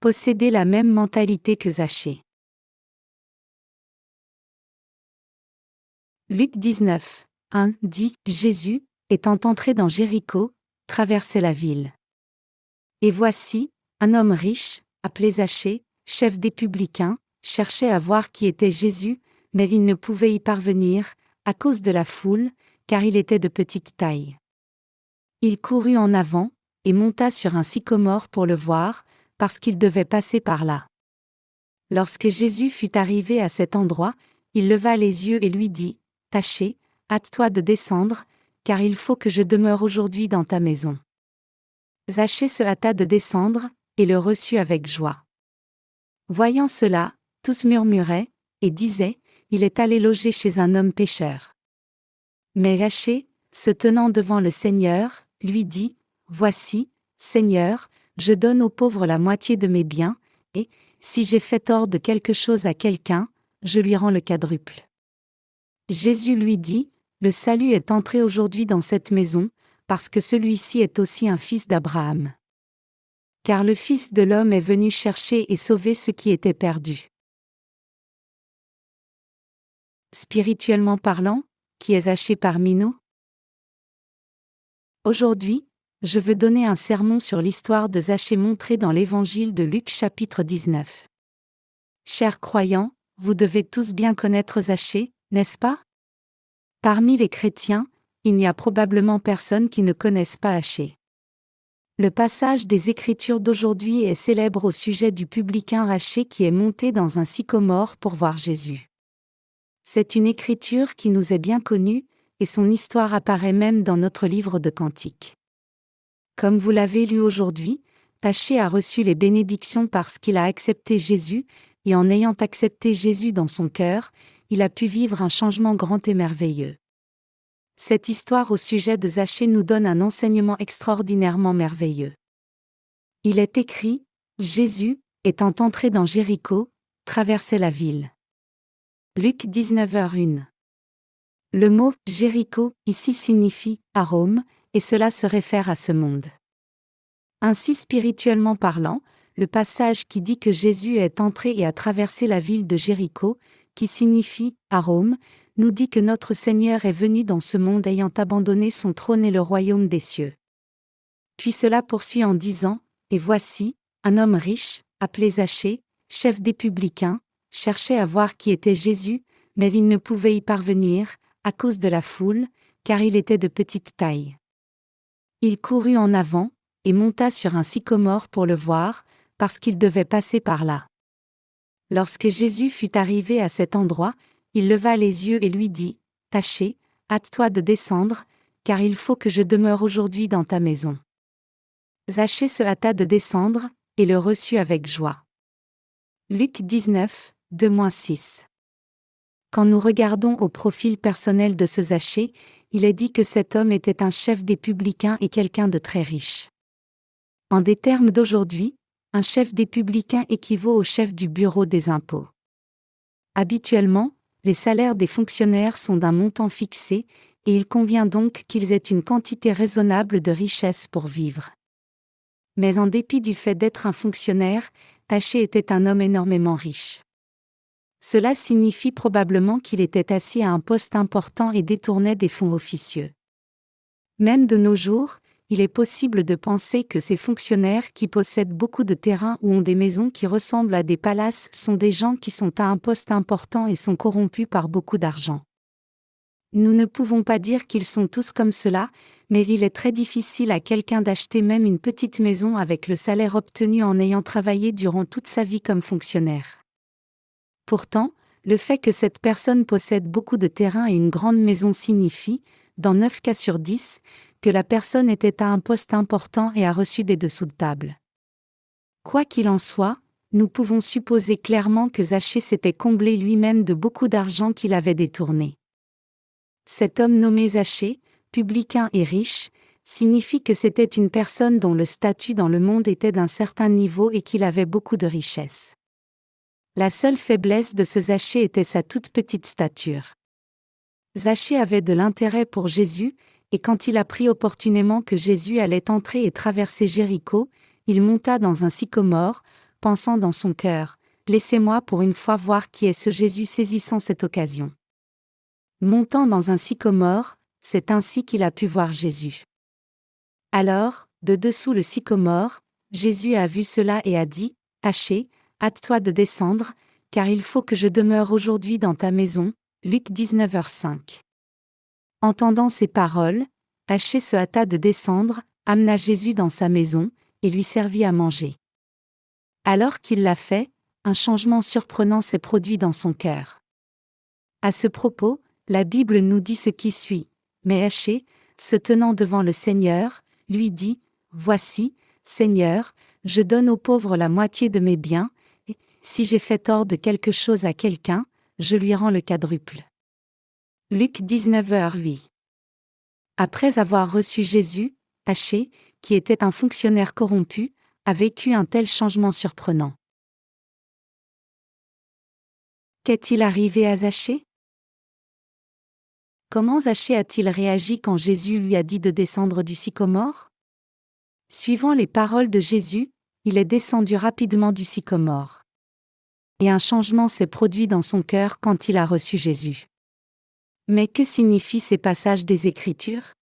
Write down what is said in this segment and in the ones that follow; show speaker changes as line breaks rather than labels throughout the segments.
possédait la même mentalité que Zachée. Luc 19, 1 dit « Jésus, étant entré dans Jéricho, traversait la ville. Et voici, un homme riche, appelé Zachée, chef des publicains, cherchait à voir qui était Jésus, mais il ne pouvait y parvenir, à cause de la foule, car il était de petite taille. Il courut en avant, et monta sur un sycomore pour le voir, parce qu'il devait passer par là. Lorsque Jésus fut arrivé à cet endroit, il leva les yeux et lui dit, « Zachée, hâte-toi de descendre, car il faut que je demeure aujourd'hui dans ta maison. » Zachée se hâta de descendre, et le reçut avec joie. Voyant cela, tous murmuraient, et disaient, « Il est allé loger chez un homme pécheur. » Mais Zachée, se tenant devant le Seigneur, lui dit, « Voici, Seigneur, je donne aux pauvres la moitié de mes biens, et, si j'ai fait tort de quelque chose à quelqu'un, je lui rends le quadruple. » Jésus lui dit, « Le salut est entré aujourd'hui dans cette maison, parce que celui-ci est aussi un fils d'Abraham. Car le Fils de l'homme est venu chercher et sauver ce qui était perdu. » Spirituellement parlant, qui est Zachée parmi nous? Aujourd'hui, je veux donner un sermon sur l'histoire de Zachée montrée dans l'évangile de Luc chapitre 19. Chers croyants, vous devez tous bien connaître Zachée, n'est-ce pas? Parmi les chrétiens, il n'y a probablement personne qui ne connaisse pas Zachée. Le passage des Écritures d'aujourd'hui est célèbre au sujet du publicain Zachée qui est monté dans un sycomore pour voir Jésus. C'est une écriture qui nous est bien connue, et son histoire apparaît même dans notre livre de Cantiques. Comme vous l'avez lu aujourd'hui, Zachée a reçu les bénédictions parce qu'il a accepté Jésus, et en ayant accepté Jésus dans son cœur, il a pu vivre un changement grand et merveilleux. Cette histoire au sujet de Zachée nous donne un enseignement extraordinairement merveilleux. Il est écrit, Jésus, étant entré dans Jéricho, traversait la ville. Luc 19h1. Le mot « Jéricho » ici signifie « arôme » et cela se réfère à ce monde. Ainsi spirituellement parlant, le passage qui dit que Jésus est entré et a traversé la ville de Jéricho, qui signifie « arôme », nous dit que notre Seigneur est venu dans ce monde ayant abandonné son trône et le royaume des cieux. Puis cela poursuit en disant « Et voici, un homme riche, appelé Zachée, chef des publicains, cherchait à voir qui était Jésus, mais il ne pouvait y parvenir, à cause de la foule, car il était de petite taille. Il courut en avant, et monta sur un sycomore pour le voir, parce qu'il devait passer par là. Lorsque Jésus fut arrivé à cet endroit, il leva les yeux et lui dit, « Zachée, hâte-toi de descendre, car il faut que je demeure aujourd'hui dans ta maison. » Zachée se hâta de descendre, et le reçut avec joie. Luc 19, 2-6. Quand nous regardons au profil personnel de ce Zachée, il est dit que cet homme était un chef des publicains et quelqu'un de très riche. En des termes d'aujourd'hui, un chef des publicains équivaut au chef du bureau des impôts. Habituellement, les salaires des fonctionnaires sont d'un montant fixé, et il convient donc qu'ils aient une quantité raisonnable de richesse pour vivre. Mais en dépit du fait d'être un fonctionnaire, Zachée était un homme énormément riche. Cela signifie probablement qu'il était assis à un poste important et détournait des fonds officieux. Même de nos jours, il est possible de penser que ces fonctionnaires qui possèdent beaucoup de terrain ou ont des maisons qui ressemblent à des palaces sont des gens qui sont à un poste important et sont corrompus par beaucoup d'argent. Nous ne pouvons pas dire qu'ils sont tous comme cela, mais il est très difficile à quelqu'un d'acheter même une petite maison avec le salaire obtenu en ayant travaillé durant toute sa vie comme fonctionnaire. Pourtant, le fait que cette personne possède beaucoup de terrain et une grande maison signifie, dans 9 cas sur 10, que la personne était à un poste important et a reçu des dessous de table. Quoi qu'il en soit, nous pouvons supposer clairement que Zachée s'était comblé lui-même de beaucoup d'argent qu'il avait détourné. Cet homme nommé Zachée, publicain et riche, signifie que c'était une personne dont le statut dans le monde était d'un certain niveau et qu'il avait beaucoup de richesses. La seule faiblesse de ce Zachée était sa toute petite stature. Zachée avait de l'intérêt pour Jésus, et quand il apprit opportunément que Jésus allait entrer et traverser Jéricho, il monta dans un sycomore, pensant dans son cœur, « Laissez-moi pour une fois voir qui est ce Jésus » saisissant cette occasion. Montant dans un sycomore, c'est ainsi qu'il a pu voir Jésus. Alors, de dessous le sycomore, Jésus a vu cela et a dit, « Zachée, hâte-toi de descendre, car il faut que je demeure aujourd'hui dans ta maison. » Luc 19h05. Entendant ces paroles, Zachée se hâta de descendre, amena Jésus dans sa maison, et lui servit à manger. Alors qu'il l'a fait, un changement surprenant s'est produit dans son cœur. À ce propos, la Bible nous dit ce qui suit. Mais Zachée, se tenant devant le Seigneur, lui dit, « Voici, Seigneur, je donne aux pauvres la moitié de mes biens, et, si j'ai fait tort de quelque chose à quelqu'un, je lui rends le quadruple. » Luc 19h08. Après avoir reçu Jésus, Zachée, qui était un fonctionnaire corrompu, a vécu un tel changement surprenant. Qu'est-il arrivé à Zachée? Comment Zachée a-t-il réagi quand Jésus lui a dit de descendre du sycomore? Suivant les paroles de Jésus, il est descendu rapidement du sycomore. Et un changement s'est produit dans son cœur quand il a reçu Jésus. Mais que signifient ces passages des Écritures?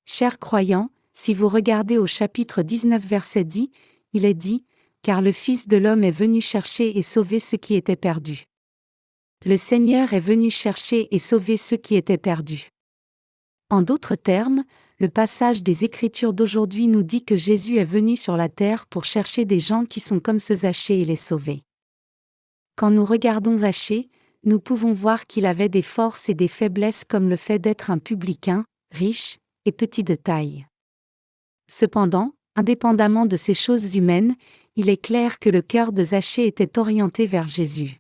Chers croyants, si vous regardez au chapitre 19 verset 10, il est dit, « Car le Fils de l'homme est venu chercher et sauver ceux qui étaient perdus. » Le Seigneur est venu chercher et sauver ceux qui étaient perdus. En d'autres termes, le passage des Écritures d'aujourd'hui nous dit que Jésus est venu sur la terre pour chercher des gens qui sont comme ce Zachée et les sauver. Quand nous regardons Zachée, nous pouvons voir qu'il avait des forces et des faiblesses comme le fait d'être un publicain, riche et petit de taille. Cependant, indépendamment de ces choses humaines, il est clair que le cœur de Zachée était orienté vers Jésus.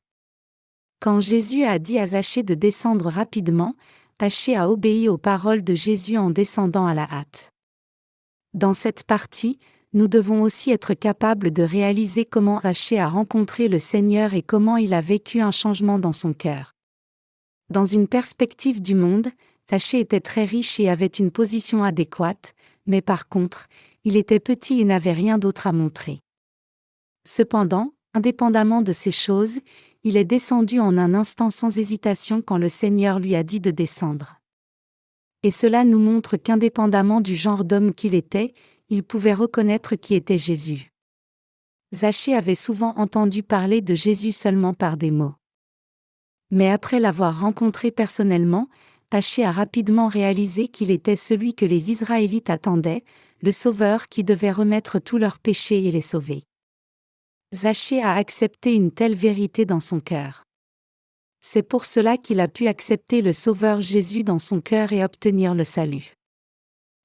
Quand Jésus a dit à Zachée de descendre rapidement, Zachée a obéi aux paroles de Jésus en descendant à la hâte. Dans cette partie, nous devons aussi être capables de réaliser comment Zachée a rencontré le Seigneur et comment il a vécu un changement dans son cœur. Dans une perspective du monde, Zachée était très riche et avait une position adéquate, mais par contre, il était petit et n'avait rien d'autre à montrer. Cependant, indépendamment de ces choses, il est descendu en un instant sans hésitation quand le Seigneur lui a dit de descendre. Et cela nous montre qu'indépendamment du genre d'homme qu'il était, il pouvait reconnaître qui était Jésus. Zachée avait souvent entendu parler de Jésus seulement par des mots. Mais après l'avoir rencontré personnellement, Zachée a rapidement réalisé qu'il était celui que les Israélites attendaient, le Sauveur qui devait remettre tous leurs péchés et les sauver. Zachée a accepté une telle vérité dans son cœur. C'est pour cela qu'il a pu accepter le Sauveur Jésus dans son cœur et obtenir le salut.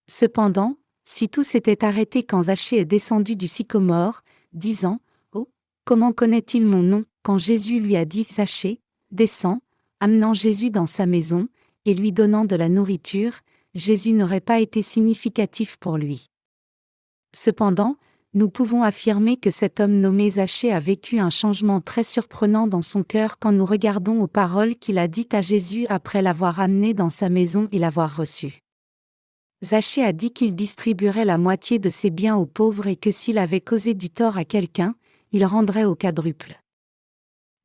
Cependant, si tout s'était arrêté quand Zachée est descendu du sycomore, disant « Oh, comment connaît-il mon nom ?» quand Jésus lui a dit « Zachée, descends », amenant Jésus dans sa maison, et lui donnant de la nourriture, Jésus n'aurait pas été significatif pour lui. Cependant, nous pouvons affirmer que cet homme nommé Zachée a vécu un changement très surprenant dans son cœur quand nous regardons aux paroles qu'il a dites à Jésus après l'avoir amené dans sa maison et l'avoir reçu. Zachée a dit qu'il distribuerait la moitié de ses biens aux pauvres et que s'il avait causé du tort à quelqu'un, il rendrait au quadruple.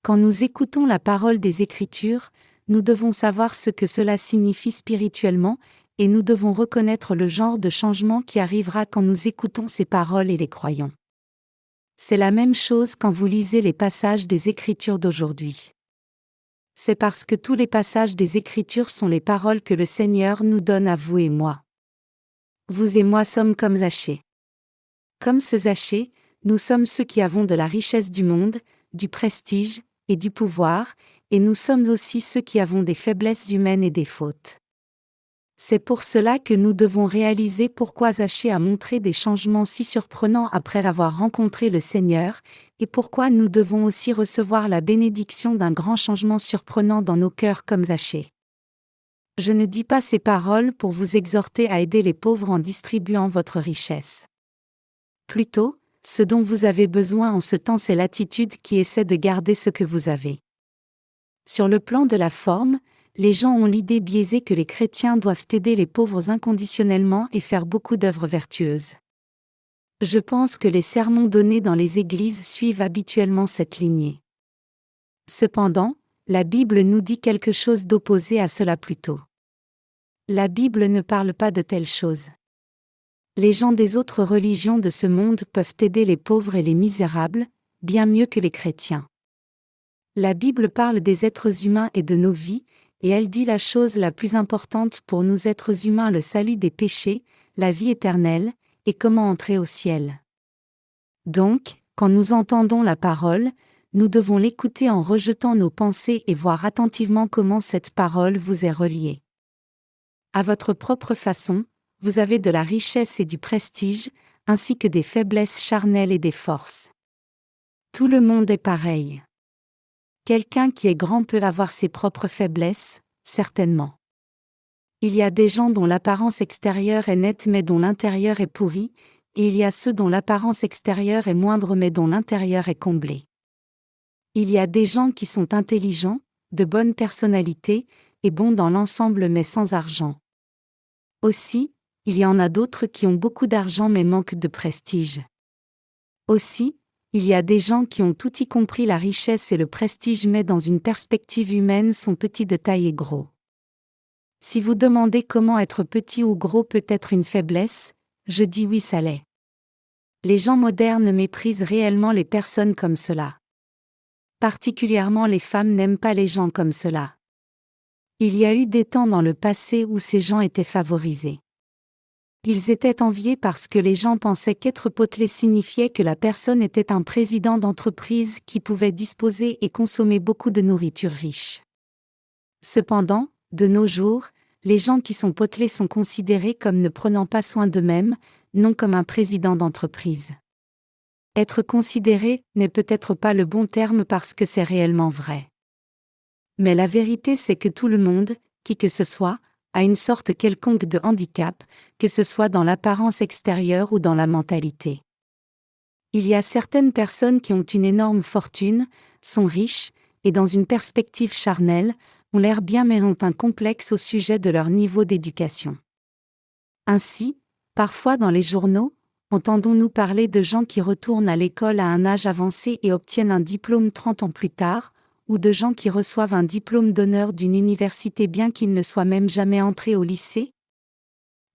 Quand nous écoutons la parole des Écritures, nous devons savoir ce que cela signifie spirituellement, et nous devons reconnaître le genre de changement qui arrivera quand nous écoutons ces paroles et les croyons. C'est la même chose quand vous lisez les passages des Écritures d'aujourd'hui. C'est parce que tous les passages des Écritures sont les paroles que le Seigneur nous donne à vous et moi. Vous et moi sommes comme Zachée. Comme ce Zachée, nous sommes ceux qui avons de la richesse du monde, du prestige et du pouvoir, et nous sommes aussi ceux qui avons des faiblesses humaines et des fautes. C'est pour cela que nous devons réaliser pourquoi Zachée a montré des changements si surprenants après avoir rencontré le Seigneur, et pourquoi nous devons aussi recevoir la bénédiction d'un grand changement surprenant dans nos cœurs comme Zachée. Je ne dis pas ces paroles pour vous exhorter à aider les pauvres en distribuant votre richesse. Plutôt, ce dont vous avez besoin en ce temps, c'est l'attitude qui essaie de garder ce que vous avez. Sur le plan de la forme, les gens ont l'idée biaisée que les chrétiens doivent aider les pauvres inconditionnellement et faire beaucoup d'œuvres vertueuses. Je pense que les sermons donnés dans les églises suivent habituellement cette lignée. Cependant, la Bible nous dit quelque chose d'opposé à cela plus tôt. La Bible ne parle pas de telles choses. Les gens des autres religions de ce monde peuvent aider les pauvres et les misérables, bien mieux que les chrétiens. La Bible parle des êtres humains et de nos vies, et elle dit la chose la plus importante pour nous êtres humains: le salut des péchés, la vie éternelle, et comment entrer au ciel. Donc, quand nous entendons la parole, nous devons l'écouter en rejetant nos pensées et voir attentivement comment cette parole vous est reliée. À votre propre façon, vous avez de la richesse et du prestige, ainsi que des faiblesses charnelles et des forces. Tout le monde est pareil. Quelqu'un qui est grand peut avoir ses propres faiblesses, certainement. Il y a des gens dont l'apparence extérieure est nette mais dont l'intérieur est pourri, et il y a ceux dont l'apparence extérieure est moindre mais dont l'intérieur est comblé. Il y a des gens qui sont intelligents, de bonne personnalité, et bons dans l'ensemble mais sans argent. Aussi, il y en a d'autres qui ont beaucoup d'argent mais manquent de prestige. Aussi, il y a des gens qui ont tout y compris la richesse et le prestige mais dans une perspective humaine sont petits de taille et gros. Si vous demandez comment être petit ou gros peut être une faiblesse, je dis oui, ça l'est. Les gens modernes méprisent réellement les personnes comme cela. Particulièrement les femmes n'aiment pas les gens comme cela. Il y a eu des temps dans le passé où ces gens étaient favorisés. Ils étaient enviés parce que les gens pensaient qu'être potelé signifiait que la personne était un président d'entreprise qui pouvait disposer et consommer beaucoup de nourriture riche. Cependant, de nos jours, les gens qui sont potelés sont considérés comme ne prenant pas soin d'eux-mêmes, non comme un président d'entreprise. Être considéré n'est peut-être pas le bon terme parce que c'est réellement vrai. Mais la vérité c'est que tout le monde, qui que ce soit, a une sorte quelconque de handicap, que ce soit dans l'apparence extérieure ou dans la mentalité. Il y a certaines personnes qui ont une énorme fortune, sont riches, et dans une perspective charnelle, ont l'air bien mais ont un complexe au sujet de leur niveau d'éducation. Ainsi, parfois dans les journaux, entendons-nous parler de gens qui retournent à l'école à un âge avancé et obtiennent un diplôme 30 ans plus tard, ou de gens qui reçoivent un diplôme d'honneur d'une université bien qu'ils ne soient même jamais entrés au lycée.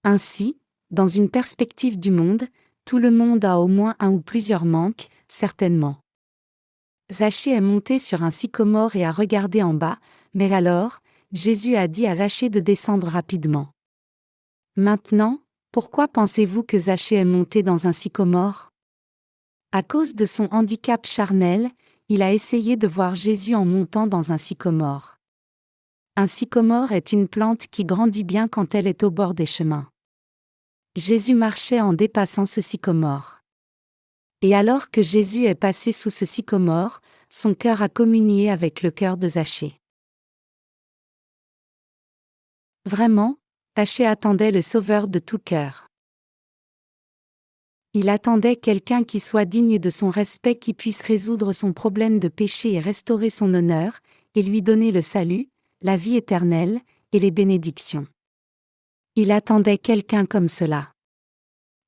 Ainsi, dans une perspective du monde, tout le monde a au moins un ou plusieurs manques, certainement. Zachée est monté sur un sycomore et a regardé en bas, mais alors, Jésus a dit à Zachée de descendre rapidement. Maintenant, pourquoi pensez-vous que Zachée est monté dans un sycomore? À cause de son handicap charnel, il a essayé de voir Jésus en montant dans un sycomore. Un sycomore est une plante qui grandit bien quand elle est au bord des chemins. Jésus marchait en dépassant ce sycomore. Et alors que Jésus est passé sous ce sycomore, son cœur a communié avec le cœur de Zachée. Vraiment, Zachée attendait le Sauveur de tout cœur. Il attendait quelqu'un qui soit digne de son respect, qui puisse résoudre son problème de péché et restaurer son honneur, et lui donner le salut, la vie éternelle, et les bénédictions. Il attendait quelqu'un comme cela.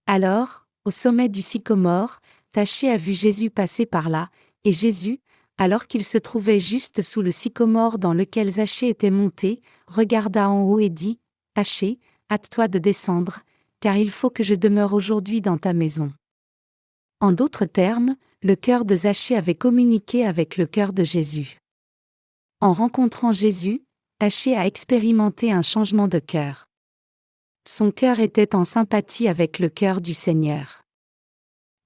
Alors, au sommet du sycomore, Zachée a vu Jésus passer par là, et Jésus, alors qu'il se trouvait juste sous le sycomore dans lequel Zachée était monté, regarda en haut et dit : « Zachée, hâte-toi de descendre, car il faut que je demeure aujourd'hui dans ta maison. » En d'autres termes, le cœur de Zachée avait communiqué avec le cœur de Jésus. En rencontrant Jésus, Zachée a expérimenté un changement de cœur. Son cœur était en sympathie avec le cœur du Seigneur.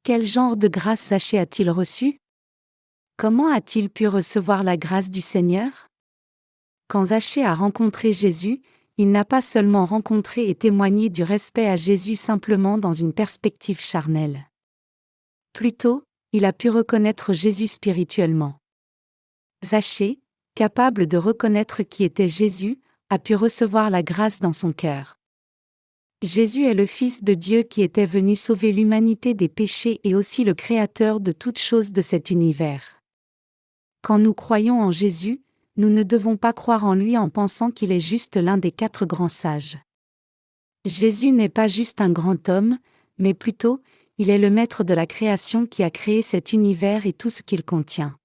Quel genre de grâce Zachée a-t-il reçu? Comment a-t-il pu recevoir la grâce du Seigneur? Quand Zachée a rencontré Jésus, il n'a pas seulement rencontré et témoigné du respect à Jésus simplement dans une perspective charnelle. Plutôt, il a pu reconnaître Jésus spirituellement. Zachée, capable de reconnaître qui était Jésus, a pu recevoir la grâce dans son cœur. Jésus est le Fils de Dieu qui était venu sauver l'humanité des péchés et aussi le Créateur de toutes choses de cet univers. Quand nous croyons en Jésus, nous ne devons pas croire en lui en pensant qu'il est juste l'un des 4 grands sages. Jésus n'est pas juste un grand homme, mais plutôt, il est le maître de la création qui a créé cet univers et tout ce qu'il contient.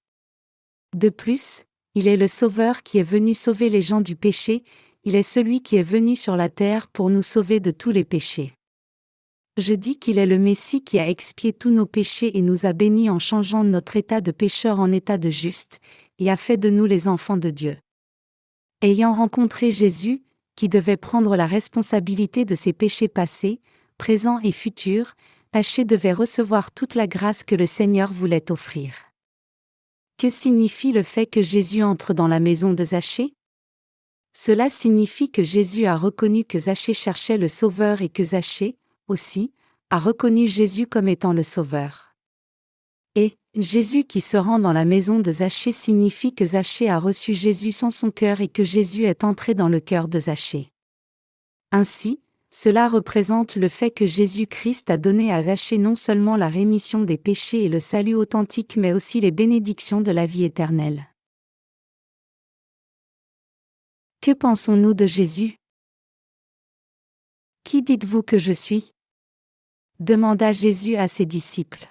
De plus, il est le Sauveur qui est venu sauver les gens du péché, il est celui qui est venu sur la terre pour nous sauver de tous les péchés. Je dis qu'il est le Messie qui a expié tous nos péchés et nous a bénis en changeant notre état de pécheur en état de juste, et a fait de nous les enfants de Dieu. Ayant rencontré Jésus, qui devait prendre la responsabilité de ses péchés passés, présents et futurs, Zachée devait recevoir toute la grâce que le Seigneur voulait offrir. Que signifie le fait que Jésus entre dans la maison de Zachée? Cela signifie que Jésus a reconnu que Zachée cherchait le Sauveur et que Zachée, aussi, a reconnu Jésus comme étant le Sauveur. Et Jésus qui se rend dans la maison de Zachée signifie que Zachée a reçu Jésus sans son cœur et que Jésus est entré dans le cœur de Zachée. Ainsi, cela représente le fait que Jésus-Christ a donné à Zachée non seulement la rémission des péchés et le salut authentique mais aussi les bénédictions de la vie éternelle. Que pensons-nous de Jésus? Qui dites-vous que je suis? Demanda Jésus à ses disciples.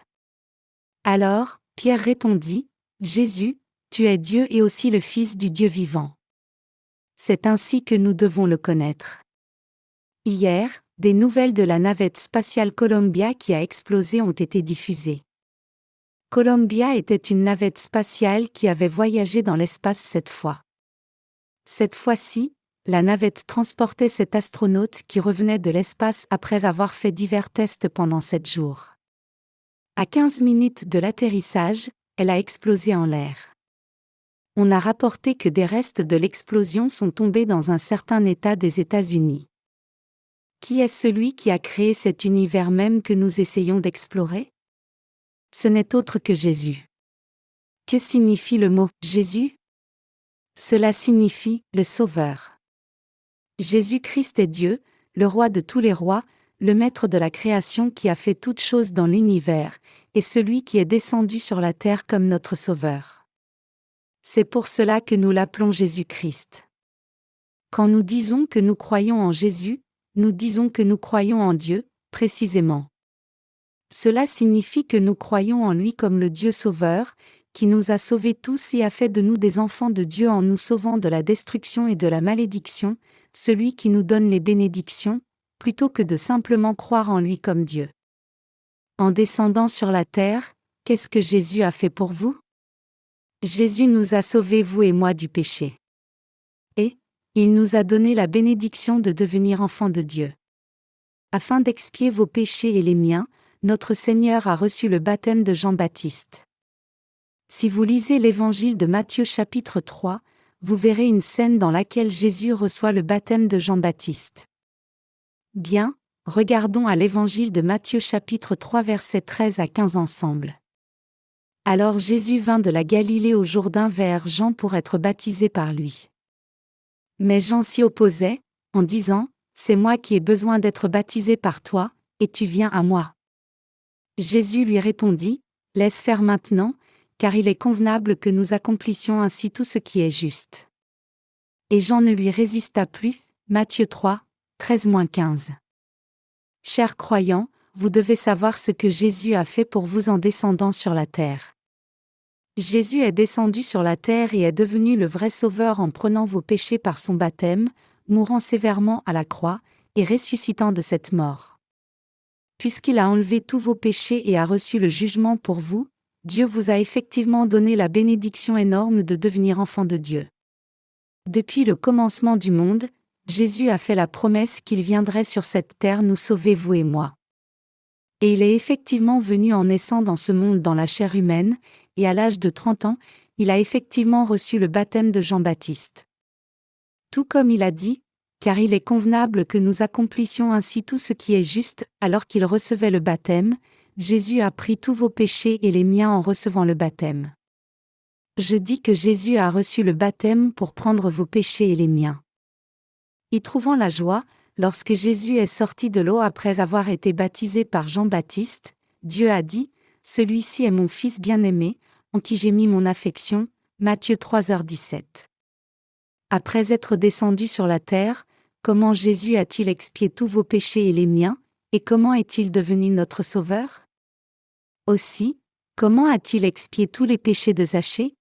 Alors, Pierre répondit, Jésus, tu es Dieu et aussi le Fils du Dieu vivant. C'est ainsi que nous devons le connaître. Hier, des nouvelles de la navette spatiale Columbia qui a explosé ont été diffusées. Columbia était une navette spatiale qui avait voyagé dans l'espace 7 fois. Cette fois-ci, la navette transportait cet astronaute qui revenait de l'espace après avoir fait divers tests pendant 7 jours. À 15 minutes de l'atterrissage, elle a explosé en l'air. On a rapporté que des restes de l'explosion sont tombés dans un certain État des États-Unis. Qui est celui qui a créé cet univers même que nous essayons d'explorer? Ce n'est autre que Jésus. Que signifie le mot « Jésus » ? Cela signifie « le Sauveur ». Jésus-Christ est Dieu, le roi de tous les rois, le maître de la création qui a fait toutes choses dans l'univers, et celui qui est descendu sur la terre comme notre Sauveur. C'est pour cela que nous l'appelons Jésus-Christ. Quand nous disons que nous croyons en Jésus, nous disons que nous croyons en Dieu, précisément. Cela signifie que nous croyons en lui comme le Dieu Sauveur, qui nous a sauvés tous et a fait de nous des enfants de Dieu en nous sauvant de la destruction et de la malédiction, celui qui nous donne les bénédictions, plutôt que de simplement croire en lui comme Dieu. En descendant sur la terre, qu'est-ce que Jésus a fait pour vous? Jésus nous a sauvés, vous et moi, du péché. Et il nous a donné la bénédiction de devenir enfants de Dieu. Afin d'expier vos péchés et les miens, notre Seigneur a reçu le baptême de Jean-Baptiste. Si vous lisez l'évangile de Matthieu chapitre 3, vous verrez une scène dans laquelle Jésus reçoit le baptême de Jean-Baptiste. Bien, regardons à l'évangile de Matthieu chapitre 3 versets 13 à 15 ensemble. Alors Jésus vint de la Galilée au Jourdain vers Jean pour être baptisé par lui. Mais Jean s'y opposait, en disant, « C'est moi qui ai besoin d'être baptisé par toi, et tu viens à moi. » Jésus lui répondit, « Laisse faire maintenant, car il est convenable que nous accomplissions ainsi tout ce qui est juste. » Et Jean ne lui résista plus. Matthieu 3, 13-15. Chers croyants, vous devez savoir ce que Jésus a fait pour vous en descendant sur la terre. Jésus est descendu sur la terre et est devenu le vrai Sauveur en prenant vos péchés par son baptême, mourant sévèrement à la croix, et ressuscitant de cette mort. Puisqu'il a enlevé tous vos péchés et a reçu le jugement pour vous, Dieu vous a effectivement donné la bénédiction énorme de devenir enfant de Dieu. Depuis le commencement du monde, Jésus a fait la promesse qu'il viendrait sur cette terre nous sauver, vous et moi. Et il est effectivement venu en naissant dans ce monde dans la chair humaine, et à l'âge de 30 ans, il a effectivement reçu le baptême de Jean-Baptiste. Tout comme il a dit, car il est convenable que nous accomplissions ainsi tout ce qui est juste, alors qu'il recevait le baptême, Jésus a pris tous vos péchés et les miens en recevant le baptême. Je dis que Jésus a reçu le baptême pour prendre vos péchés et les miens. Y trouvant la joie, lorsque Jésus est sorti de l'eau après avoir été baptisé par Jean-Baptiste, Dieu a dit, « Celui-ci est mon Fils bien-aimé, en qui j'ai mis mon affection. » Matthieu 3h17. Après être descendu sur la terre, comment Jésus a-t-il expié tous vos péchés et les miens, et comment est-il devenu notre Sauveur? Aussi, comment a-t-il expié tous les péchés de Zachée?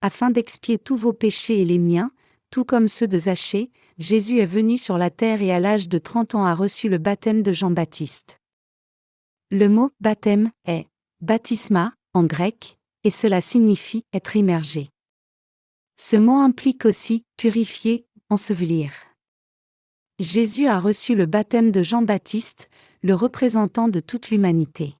Afin d'expier tous vos péchés et les miens, tout comme ceux de Zachée, Jésus est venu sur la terre et à l'âge de 30 ans a reçu le baptême de Jean-Baptiste. Le mot « baptême » est « baptisma » en grec, et cela signifie « être immergé ». Ce mot implique aussi « purifier », « ensevelir ». Jésus a reçu le baptême de Jean-Baptiste, le représentant de toute l'humanité.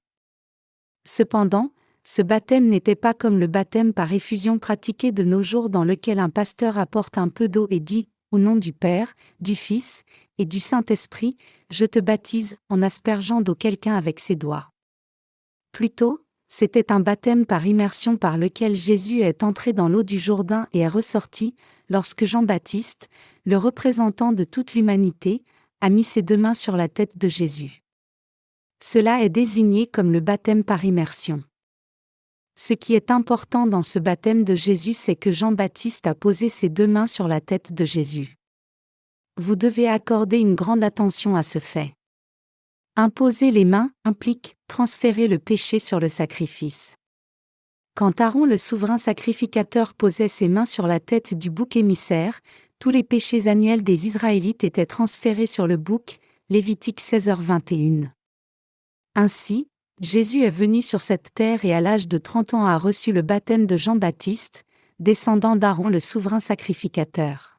Cependant, ce baptême n'était pas comme le baptême par effusion pratiqué de nos jours dans lequel un pasteur apporte un peu d'eau et dit, au nom du Père, du Fils et du Saint-Esprit, je te baptise en aspergeant d'eau quelqu'un avec ses doigts. Plutôt, c'était un baptême par immersion par lequel Jésus est entré dans l'eau du Jourdain et est ressorti, lorsque Jean-Baptiste, le représentant de toute l'humanité, a mis ses 2 mains sur la tête de Jésus. Cela est désigné comme le baptême par immersion. Ce qui est important dans ce baptême de Jésus, c'est que Jean-Baptiste a posé ses 2 mains sur la tête de Jésus. Vous devez accorder une grande attention à ce fait. Imposer les mains implique transférer le péché sur le sacrifice. Quand Aaron le souverain sacrificateur posait ses mains sur la tête du bouc émissaire, tous les péchés annuels des Israélites étaient transférés sur le bouc, Lévitique 16h21. Ainsi, Jésus est venu sur cette terre et à l'âge de 30 ans a reçu le baptême de Jean-Baptiste, descendant d'Aaron le souverain sacrificateur.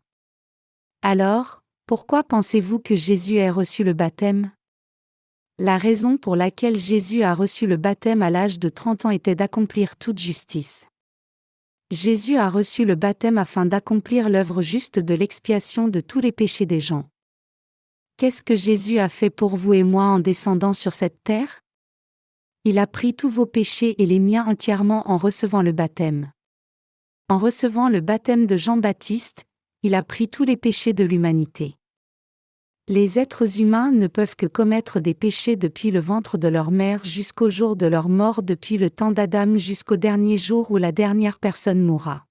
Alors, pourquoi pensez-vous que Jésus ait reçu le baptême? La raison pour laquelle Jésus a reçu le baptême à l'âge de 30 ans était d'accomplir toute justice. Jésus a reçu le baptême afin d'accomplir l'œuvre juste de l'expiation de tous les péchés des gens. Qu'est-ce que Jésus a fait pour vous et moi en descendant sur cette terre? Il a pris tous vos péchés et les miens entièrement en recevant le baptême. En recevant le baptême de Jean-Baptiste, il a pris tous les péchés de l'humanité. Les êtres humains ne peuvent que commettre des péchés depuis le ventre de leur mère jusqu'au jour de leur mort, depuis le temps d'Adam jusqu'au dernier jour où la dernière personne mourra.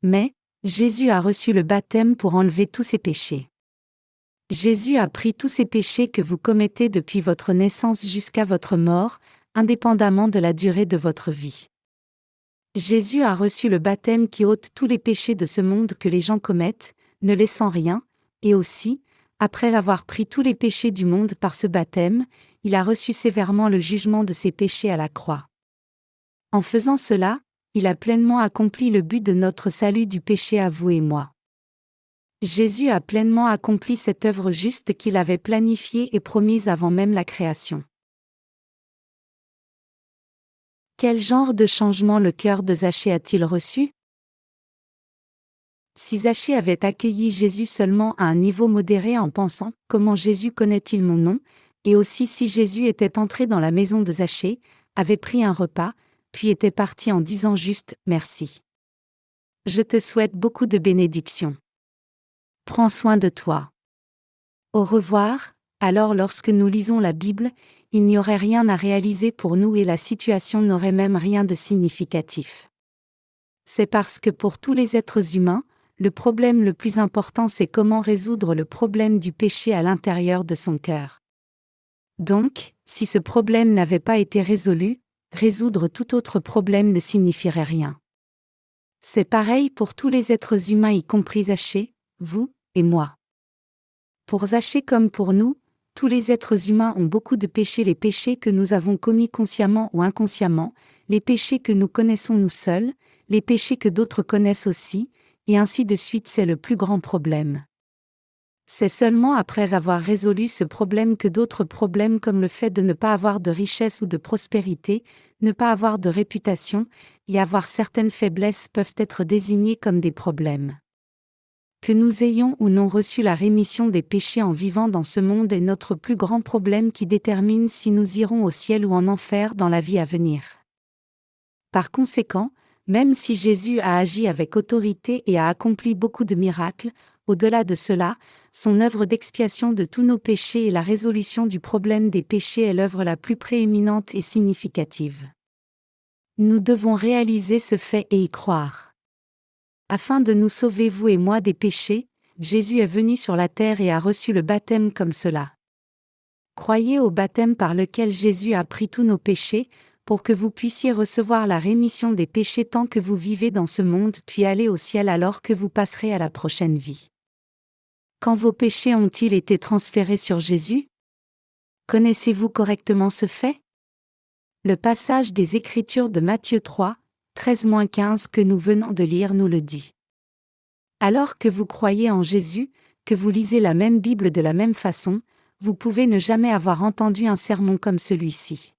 Mais, Jésus a reçu le baptême pour enlever tous ces péchés. Jésus a pris tous ces péchés que vous commettez depuis votre naissance jusqu'à votre mort, indépendamment de la durée de votre vie. Jésus a reçu le baptême qui ôte tous les péchés de ce monde que les gens commettent, ne laissant rien, et aussi, après avoir pris tous les péchés du monde par ce baptême, il a reçu sévèrement le jugement de ses péchés à la croix. En faisant cela, il a pleinement accompli le but de notre salut du péché à vous et moi. Jésus a pleinement accompli cette œuvre juste qu'il avait planifiée et promise avant même la création. Quel genre de changement le cœur de Zachée a-t-il reçu? Si Zachée avait accueilli Jésus seulement à un niveau modéré en pensant « Comment Jésus connaît-il mon nom ?» et aussi si Jésus était entré dans la maison de Zachée, avait pris un repas, puis était parti en disant juste « Merci. Je te souhaite beaucoup de bénédictions. Prends soin de toi. Au revoir », alors lorsque nous lisons la Bible, il n'y aurait rien à réaliser pour nous et la situation n'aurait même rien de significatif. C'est parce que pour tous les êtres humains, le problème le plus important c'est comment résoudre le problème du péché à l'intérieur de son cœur. Donc, si ce problème n'avait pas été résolu, résoudre tout autre problème ne signifierait rien. C'est pareil pour tous les êtres humains y compris Zachée, vous et moi. Pour Zachée comme pour nous, tous les êtres humains ont beaucoup de péchés, les péchés que nous avons commis consciemment ou inconsciemment, les péchés que nous connaissons nous seuls, les péchés que d'autres connaissent aussi, et ainsi de suite, c'est le plus grand problème. C'est seulement après avoir résolu ce problème que d'autres problèmes comme le fait de ne pas avoir de richesse ou de prospérité, ne pas avoir de réputation, et avoir certaines faiblesses peuvent être désignés comme des problèmes. Que nous ayons ou non reçu la rémission des péchés en vivant dans ce monde est notre plus grand problème qui détermine si nous irons au ciel ou en enfer dans la vie à venir. Par conséquent, même si Jésus a agi avec autorité et a accompli beaucoup de miracles, au-delà de cela, son œuvre d'expiation de tous nos péchés et la résolution du problème des péchés est l'œuvre la plus prééminente et significative. Nous devons réaliser ce fait et y croire. Afin de nous sauver vous et moi des péchés, Jésus est venu sur la terre et a reçu le baptême comme cela. Croyez au baptême par lequel Jésus a pris tous nos péchés, pour que vous puissiez recevoir la rémission des péchés tant que vous vivez dans ce monde puis aller au ciel alors que vous passerez à la prochaine vie. Quand vos péchés ont-ils été transférés sur Jésus? Connaissez-vous correctement ce fait? Le passage des Écritures de Matthieu 3, 13-15 que nous venons de lire nous le dit. Alors que vous croyez en Jésus, que vous lisez la même Bible de la même façon, vous pouvez ne jamais avoir entendu un sermon comme celui-ci.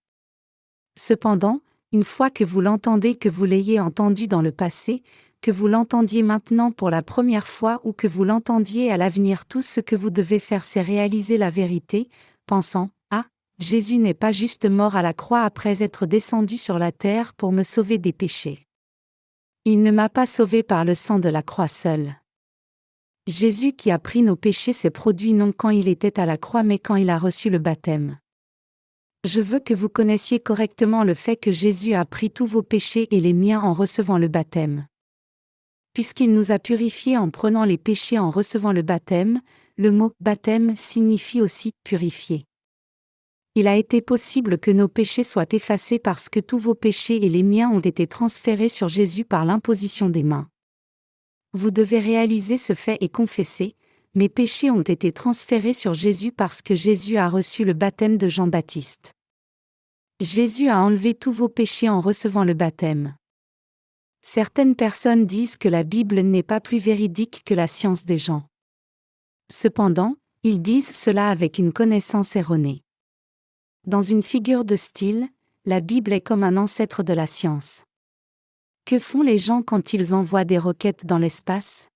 Cependant, une fois que vous l'entendez, que vous l'ayez entendu dans le passé, que vous l'entendiez maintenant pour la première fois ou que vous l'entendiez à l'avenir, tout ce que vous devez faire c'est réaliser la vérité, pensant « Ah, Jésus n'est pas juste mort à la croix après être descendu sur la terre pour me sauver des péchés. Il ne m'a pas sauvé par le sang de la croix seul. Jésus qui a pris nos péchés s'est produit non quand il était à la croix mais quand il a reçu le baptême. Je veux que vous connaissiez correctement le fait que Jésus a pris tous vos péchés et les miens en recevant le baptême. Puisqu'il nous a purifiés en prenant les péchés en recevant le baptême, le mot « baptême » signifie aussi « purifier ». Il a été possible que nos péchés soient effacés parce que tous vos péchés et les miens ont été transférés sur Jésus par l'imposition des mains. Vous devez réaliser ce fait et confesser « Mes péchés ont été transférés sur Jésus parce que Jésus a reçu le baptême de Jean-Baptiste. » Jésus a enlevé tous vos péchés en recevant le baptême. Certaines personnes disent que la Bible n'est pas plus véridique que la science des gens. Cependant, ils disent cela avec une connaissance erronée. Dans une figure de style, la Bible est comme un ancêtre de la science. Que font les gens quand ils envoient des roquettes dans l'espace?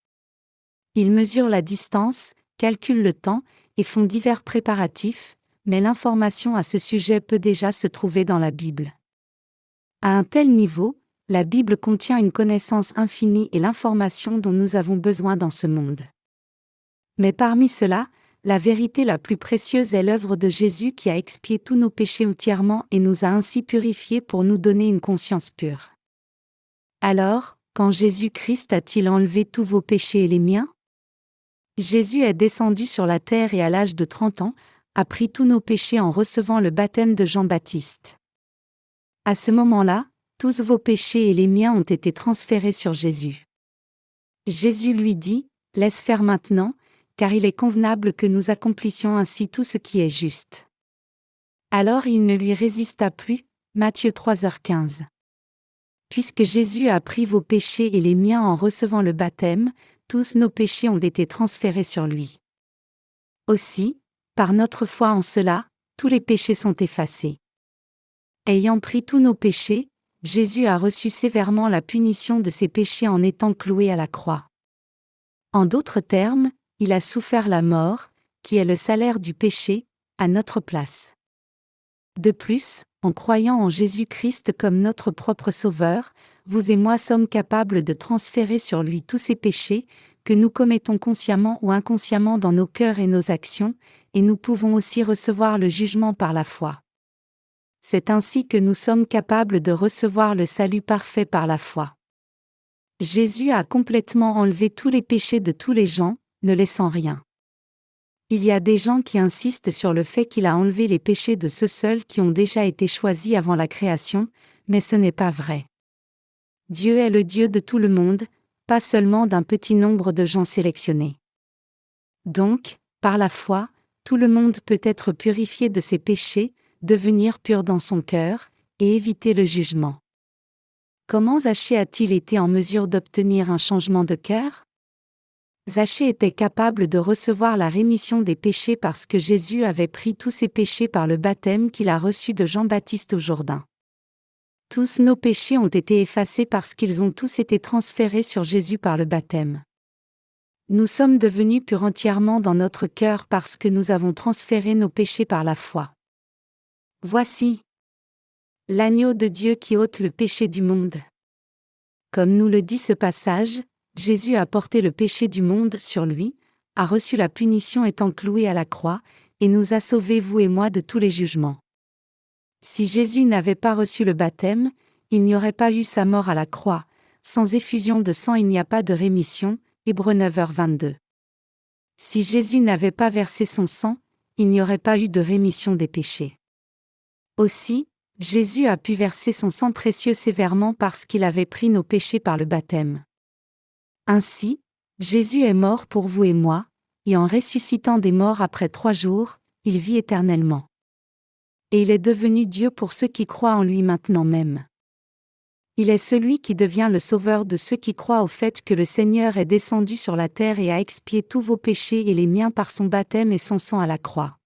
Ils mesurent la distance, calculent le temps et font divers préparatifs, mais l'information à ce sujet peut déjà se trouver dans la Bible. À un tel niveau, la Bible contient une connaissance infinie et l'information dont nous avons besoin dans ce monde. Mais parmi cela, la vérité la plus précieuse est l'œuvre de Jésus qui a expié tous nos péchés entièrement et nous a ainsi purifiés pour nous donner une conscience pure. Alors, quand Jésus-Christ a-t-il enlevé tous vos péchés et les miens? Jésus est descendu sur la terre et à l'âge de 30 ans, a pris tous nos péchés en recevant le baptême de Jean-Baptiste. À ce moment-là, tous vos péchés et les miens ont été transférés sur Jésus. Jésus lui dit, « Laisse faire maintenant, car il est convenable que nous accomplissions ainsi tout ce qui est juste. » Alors il ne lui résista plus, Matthieu 3h15. Puisque Jésus a pris vos péchés et les miens en recevant le baptême, tous nos péchés ont été transférés sur lui. Aussi, par notre foi en cela, tous les péchés sont effacés. Ayant pris tous nos péchés, Jésus a reçu sévèrement la punition de ses péchés en étant cloué à la croix. En d'autres termes, il a souffert la mort, qui est le salaire du péché, à notre place. De plus, en croyant en Jésus-Christ comme notre propre Sauveur, vous et moi sommes capables de transférer sur lui tous ces péchés, que nous commettons consciemment ou inconsciemment dans nos cœurs et nos actions, et nous pouvons aussi recevoir le jugement par la foi. C'est ainsi que nous sommes capables de recevoir le salut parfait par la foi. Jésus a complètement enlevé tous les péchés de tous les gens, ne laissant rien. Il y a des gens qui insistent sur le fait qu'il a enlevé les péchés de ceux seuls qui ont déjà été choisis avant la création, mais ce n'est pas vrai. Dieu est le Dieu de tout le monde, pas seulement d'un petit nombre de gens sélectionnés. Donc, par la foi, tout le monde peut être purifié de ses péchés, devenir pur dans son cœur, et éviter le jugement. Comment Zachée a-t-il été en mesure d'obtenir un changement de cœur? Zachée était capable de recevoir la rémission des péchés parce que Jésus avait pris tous ses péchés par le baptême qu'il a reçu de Jean-Baptiste au Jourdain. Tous nos péchés ont été effacés parce qu'ils ont tous été transférés sur Jésus par le baptême. Nous sommes devenus purs entièrement dans notre cœur parce que nous avons transféré nos péchés par la foi. Voici l'agneau de Dieu qui ôte le péché du monde. Comme nous le dit ce passage, Jésus a porté le péché du monde sur lui, a reçu la punition étant cloué à la croix, et nous a sauvés vous et moi de tous les jugements. Si Jésus n'avait pas reçu le baptême, il n'y aurait pas eu sa mort à la croix. Sans effusion de sang il n'y a pas de rémission, Hébreux 9h22. Si Jésus n'avait pas versé son sang, il n'y aurait pas eu de rémission des péchés. Aussi, Jésus a pu verser son sang précieux sévèrement parce qu'il avait pris nos péchés par le baptême. Ainsi, Jésus est mort pour vous et moi, et en ressuscitant des morts après 3 jours, il vit éternellement. Et il est devenu Dieu pour ceux qui croient en lui maintenant même. Il est celui qui devient le sauveur de ceux qui croient au fait que le Seigneur est descendu sur la terre et a expié tous vos péchés et les miens par son baptême et son sang à la croix.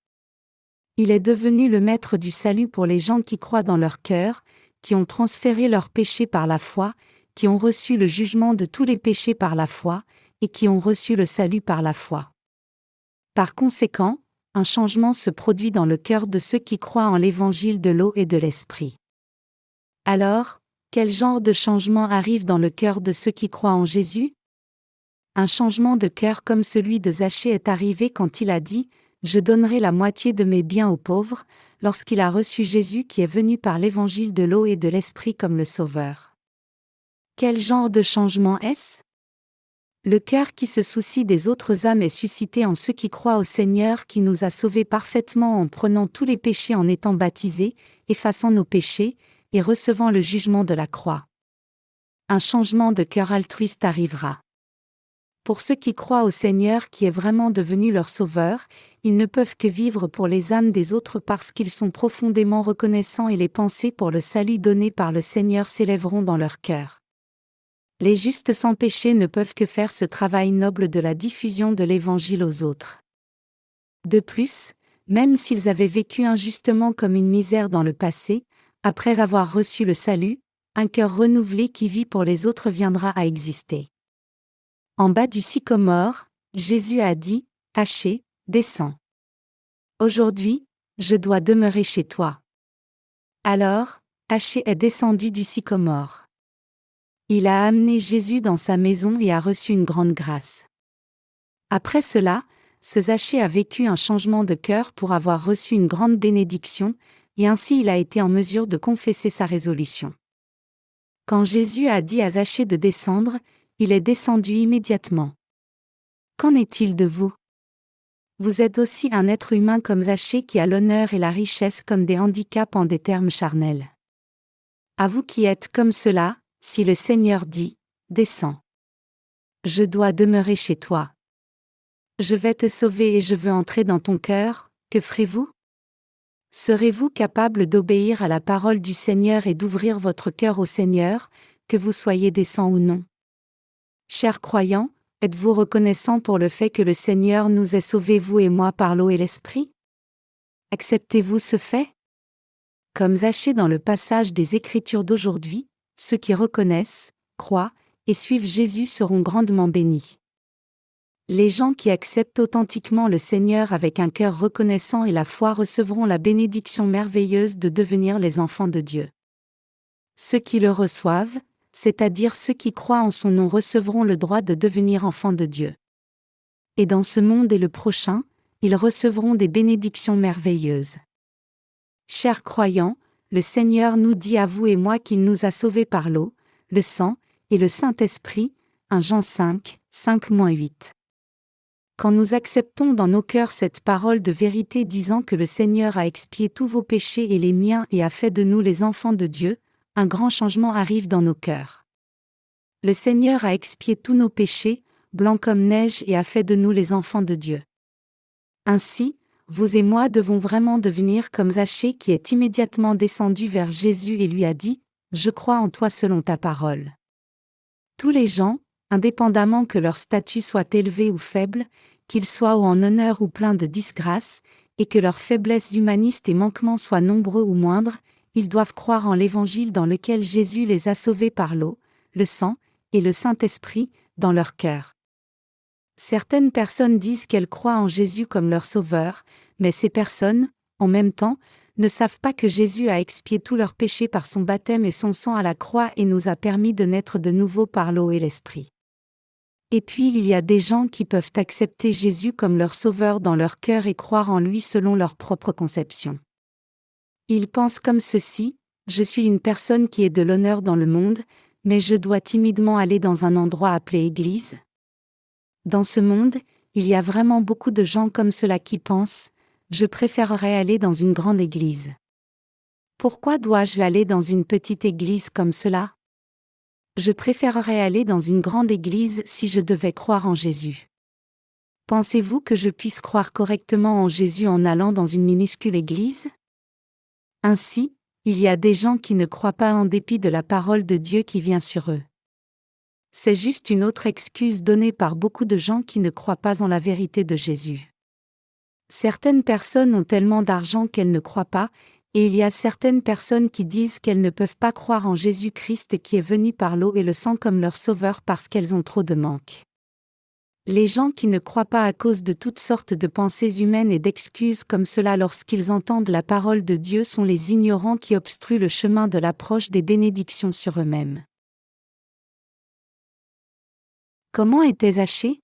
Il est devenu le maître du salut pour les gens qui croient dans leur cœur, qui ont transféré leurs péchés par la foi, qui ont reçu le jugement de tous les péchés par la foi, et qui ont reçu le salut par la foi. Par conséquent, un changement se produit dans le cœur de ceux qui croient en l'évangile de l'eau et de l'esprit. Alors, quel genre de changement arrive dans le cœur de ceux qui croient en Jésus? Un changement de cœur comme celui de Zachée est arrivé quand il a dit « Je donnerai la moitié de mes biens aux pauvres » lorsqu'il a reçu Jésus qui est venu par l'évangile de l'eau et de l'esprit comme le Sauveur. Quel genre de changement est-ce? Le cœur qui se soucie des autres âmes est suscité en ceux qui croient au Seigneur qui nous a sauvés parfaitement en prenant tous les péchés en étant baptisés, effaçant nos péchés, et recevant le jugement de la croix. Un changement de cœur altruiste arrivera. Pour ceux qui croient au Seigneur qui est vraiment devenu leur sauveur, ils ne peuvent que vivre pour les âmes des autres parce qu'ils sont profondément reconnaissants et les pensées pour le salut donné par le Seigneur s'élèveront dans leur cœur. Les justes sans péché ne peuvent que faire ce travail noble de la diffusion de l'Évangile aux autres. De plus, même s'ils avaient vécu injustement comme une misère dans le passé, après avoir reçu le salut, un cœur renouvelé qui vit pour les autres viendra à exister. En bas du sycomore, Jésus a dit, « Zachée, descends. Aujourd'hui, je dois demeurer chez toi. » Alors, Zachée est descendu du sycomore. Il a amené Jésus dans sa maison et a reçu une grande grâce. Après cela, ce Zachée a vécu un changement de cœur pour avoir reçu une grande bénédiction, et ainsi il a été en mesure de confesser sa résolution. Quand Jésus a dit à Zachée de descendre, il est descendu immédiatement. Qu'en est-il de vous? Vous êtes aussi un être humain comme Zachée qui a l'honneur et la richesse comme des handicaps en des termes charnels. À vous qui êtes comme cela, si le Seigneur dit, « Descends. Je dois demeurer chez toi. Je vais te sauver et je veux entrer dans ton cœur », que ferez-vous? Serez-vous capable d'obéir à la parole du Seigneur et d'ouvrir votre cœur au Seigneur, que vous soyez décent ou non? Chers croyants, êtes-vous reconnaissants pour le fait que le Seigneur nous ait sauvés vous et moi par l'eau et l'Esprit? Acceptez-vous ce fait? Comme Zachée dans le passage des Écritures d'aujourd'hui, ceux qui reconnaissent, croient et suivent Jésus seront grandement bénis. Les gens qui acceptent authentiquement le Seigneur avec un cœur reconnaissant et la foi recevront la bénédiction merveilleuse de devenir les enfants de Dieu. Ceux qui le reçoivent, c'est-à-dire ceux qui croient en son nom, recevront le droit de devenir enfants de Dieu. Et dans ce monde et le prochain, ils recevront des bénédictions merveilleuses. Chers croyants, le Seigneur nous dit à vous et moi qu'il nous a sauvés par l'eau, le sang et le Saint-Esprit, 1 Jean 5, 5-8. Quand nous acceptons dans nos cœurs cette parole de vérité disant que le Seigneur a expié tous vos péchés et les miens et a fait de nous les enfants de Dieu, un grand changement arrive dans nos cœurs. Le Seigneur a expié tous nos péchés, blancs comme neige, et a fait de nous les enfants de Dieu. Ainsi, vous et moi devons vraiment devenir comme Zachée qui est immédiatement descendu vers Jésus et lui a dit « Je crois en toi selon ta parole ». Tous les gens, indépendamment que leur statut soit élevé ou faible, qu'ils soient en honneur ou pleins de disgrâce, et que leurs faiblesses humanistes et manquements soient nombreux ou moindres, ils doivent croire en l'Évangile dans lequel Jésus les a sauvés par l'eau, le sang et le Saint-Esprit, dans leur cœur. Certaines personnes disent qu'elles croient en Jésus comme leur sauveur, mais ces personnes, en même temps, ne savent pas que Jésus a expié tous leurs péchés par son baptême et son sang à la croix et nous a permis de naître de nouveau par l'eau et l'Esprit. Et puis il y a des gens qui peuvent accepter Jésus comme leur sauveur dans leur cœur et croire en lui selon leur propre conception. Ils pensent comme ceci: je suis une personne qui est de l'honneur dans le monde, mais je dois timidement aller dans un endroit appelé Église. Dans ce monde, il y a vraiment beaucoup de gens comme cela qui pensent: Je préférerais aller dans une grande église. Pourquoi dois-je aller dans une petite église comme cela? Je préférerais aller dans une grande église si je devais croire en Jésus. Pensez-vous que je puisse croire correctement en Jésus en allant dans une minuscule église? Ainsi, il y a des gens qui ne croient pas en dépit de la parole de Dieu qui vient sur eux. C'est juste une autre excuse donnée par beaucoup de gens qui ne croient pas en la vérité de Jésus. Certaines personnes ont tellement d'argent qu'elles ne croient pas, et il y a certaines personnes qui disent qu'elles ne peuvent pas croire en Jésus-Christ qui est venu par l'eau et le sang comme leur sauveur parce qu'elles ont trop de manque. Les gens qui ne croient pas à cause de toutes sortes de pensées humaines et d'excuses comme cela lorsqu'ils entendent la parole de Dieu sont les ignorants qui obstruent le chemin de l'approche des bénédictions sur eux-mêmes. Comment était Zachée?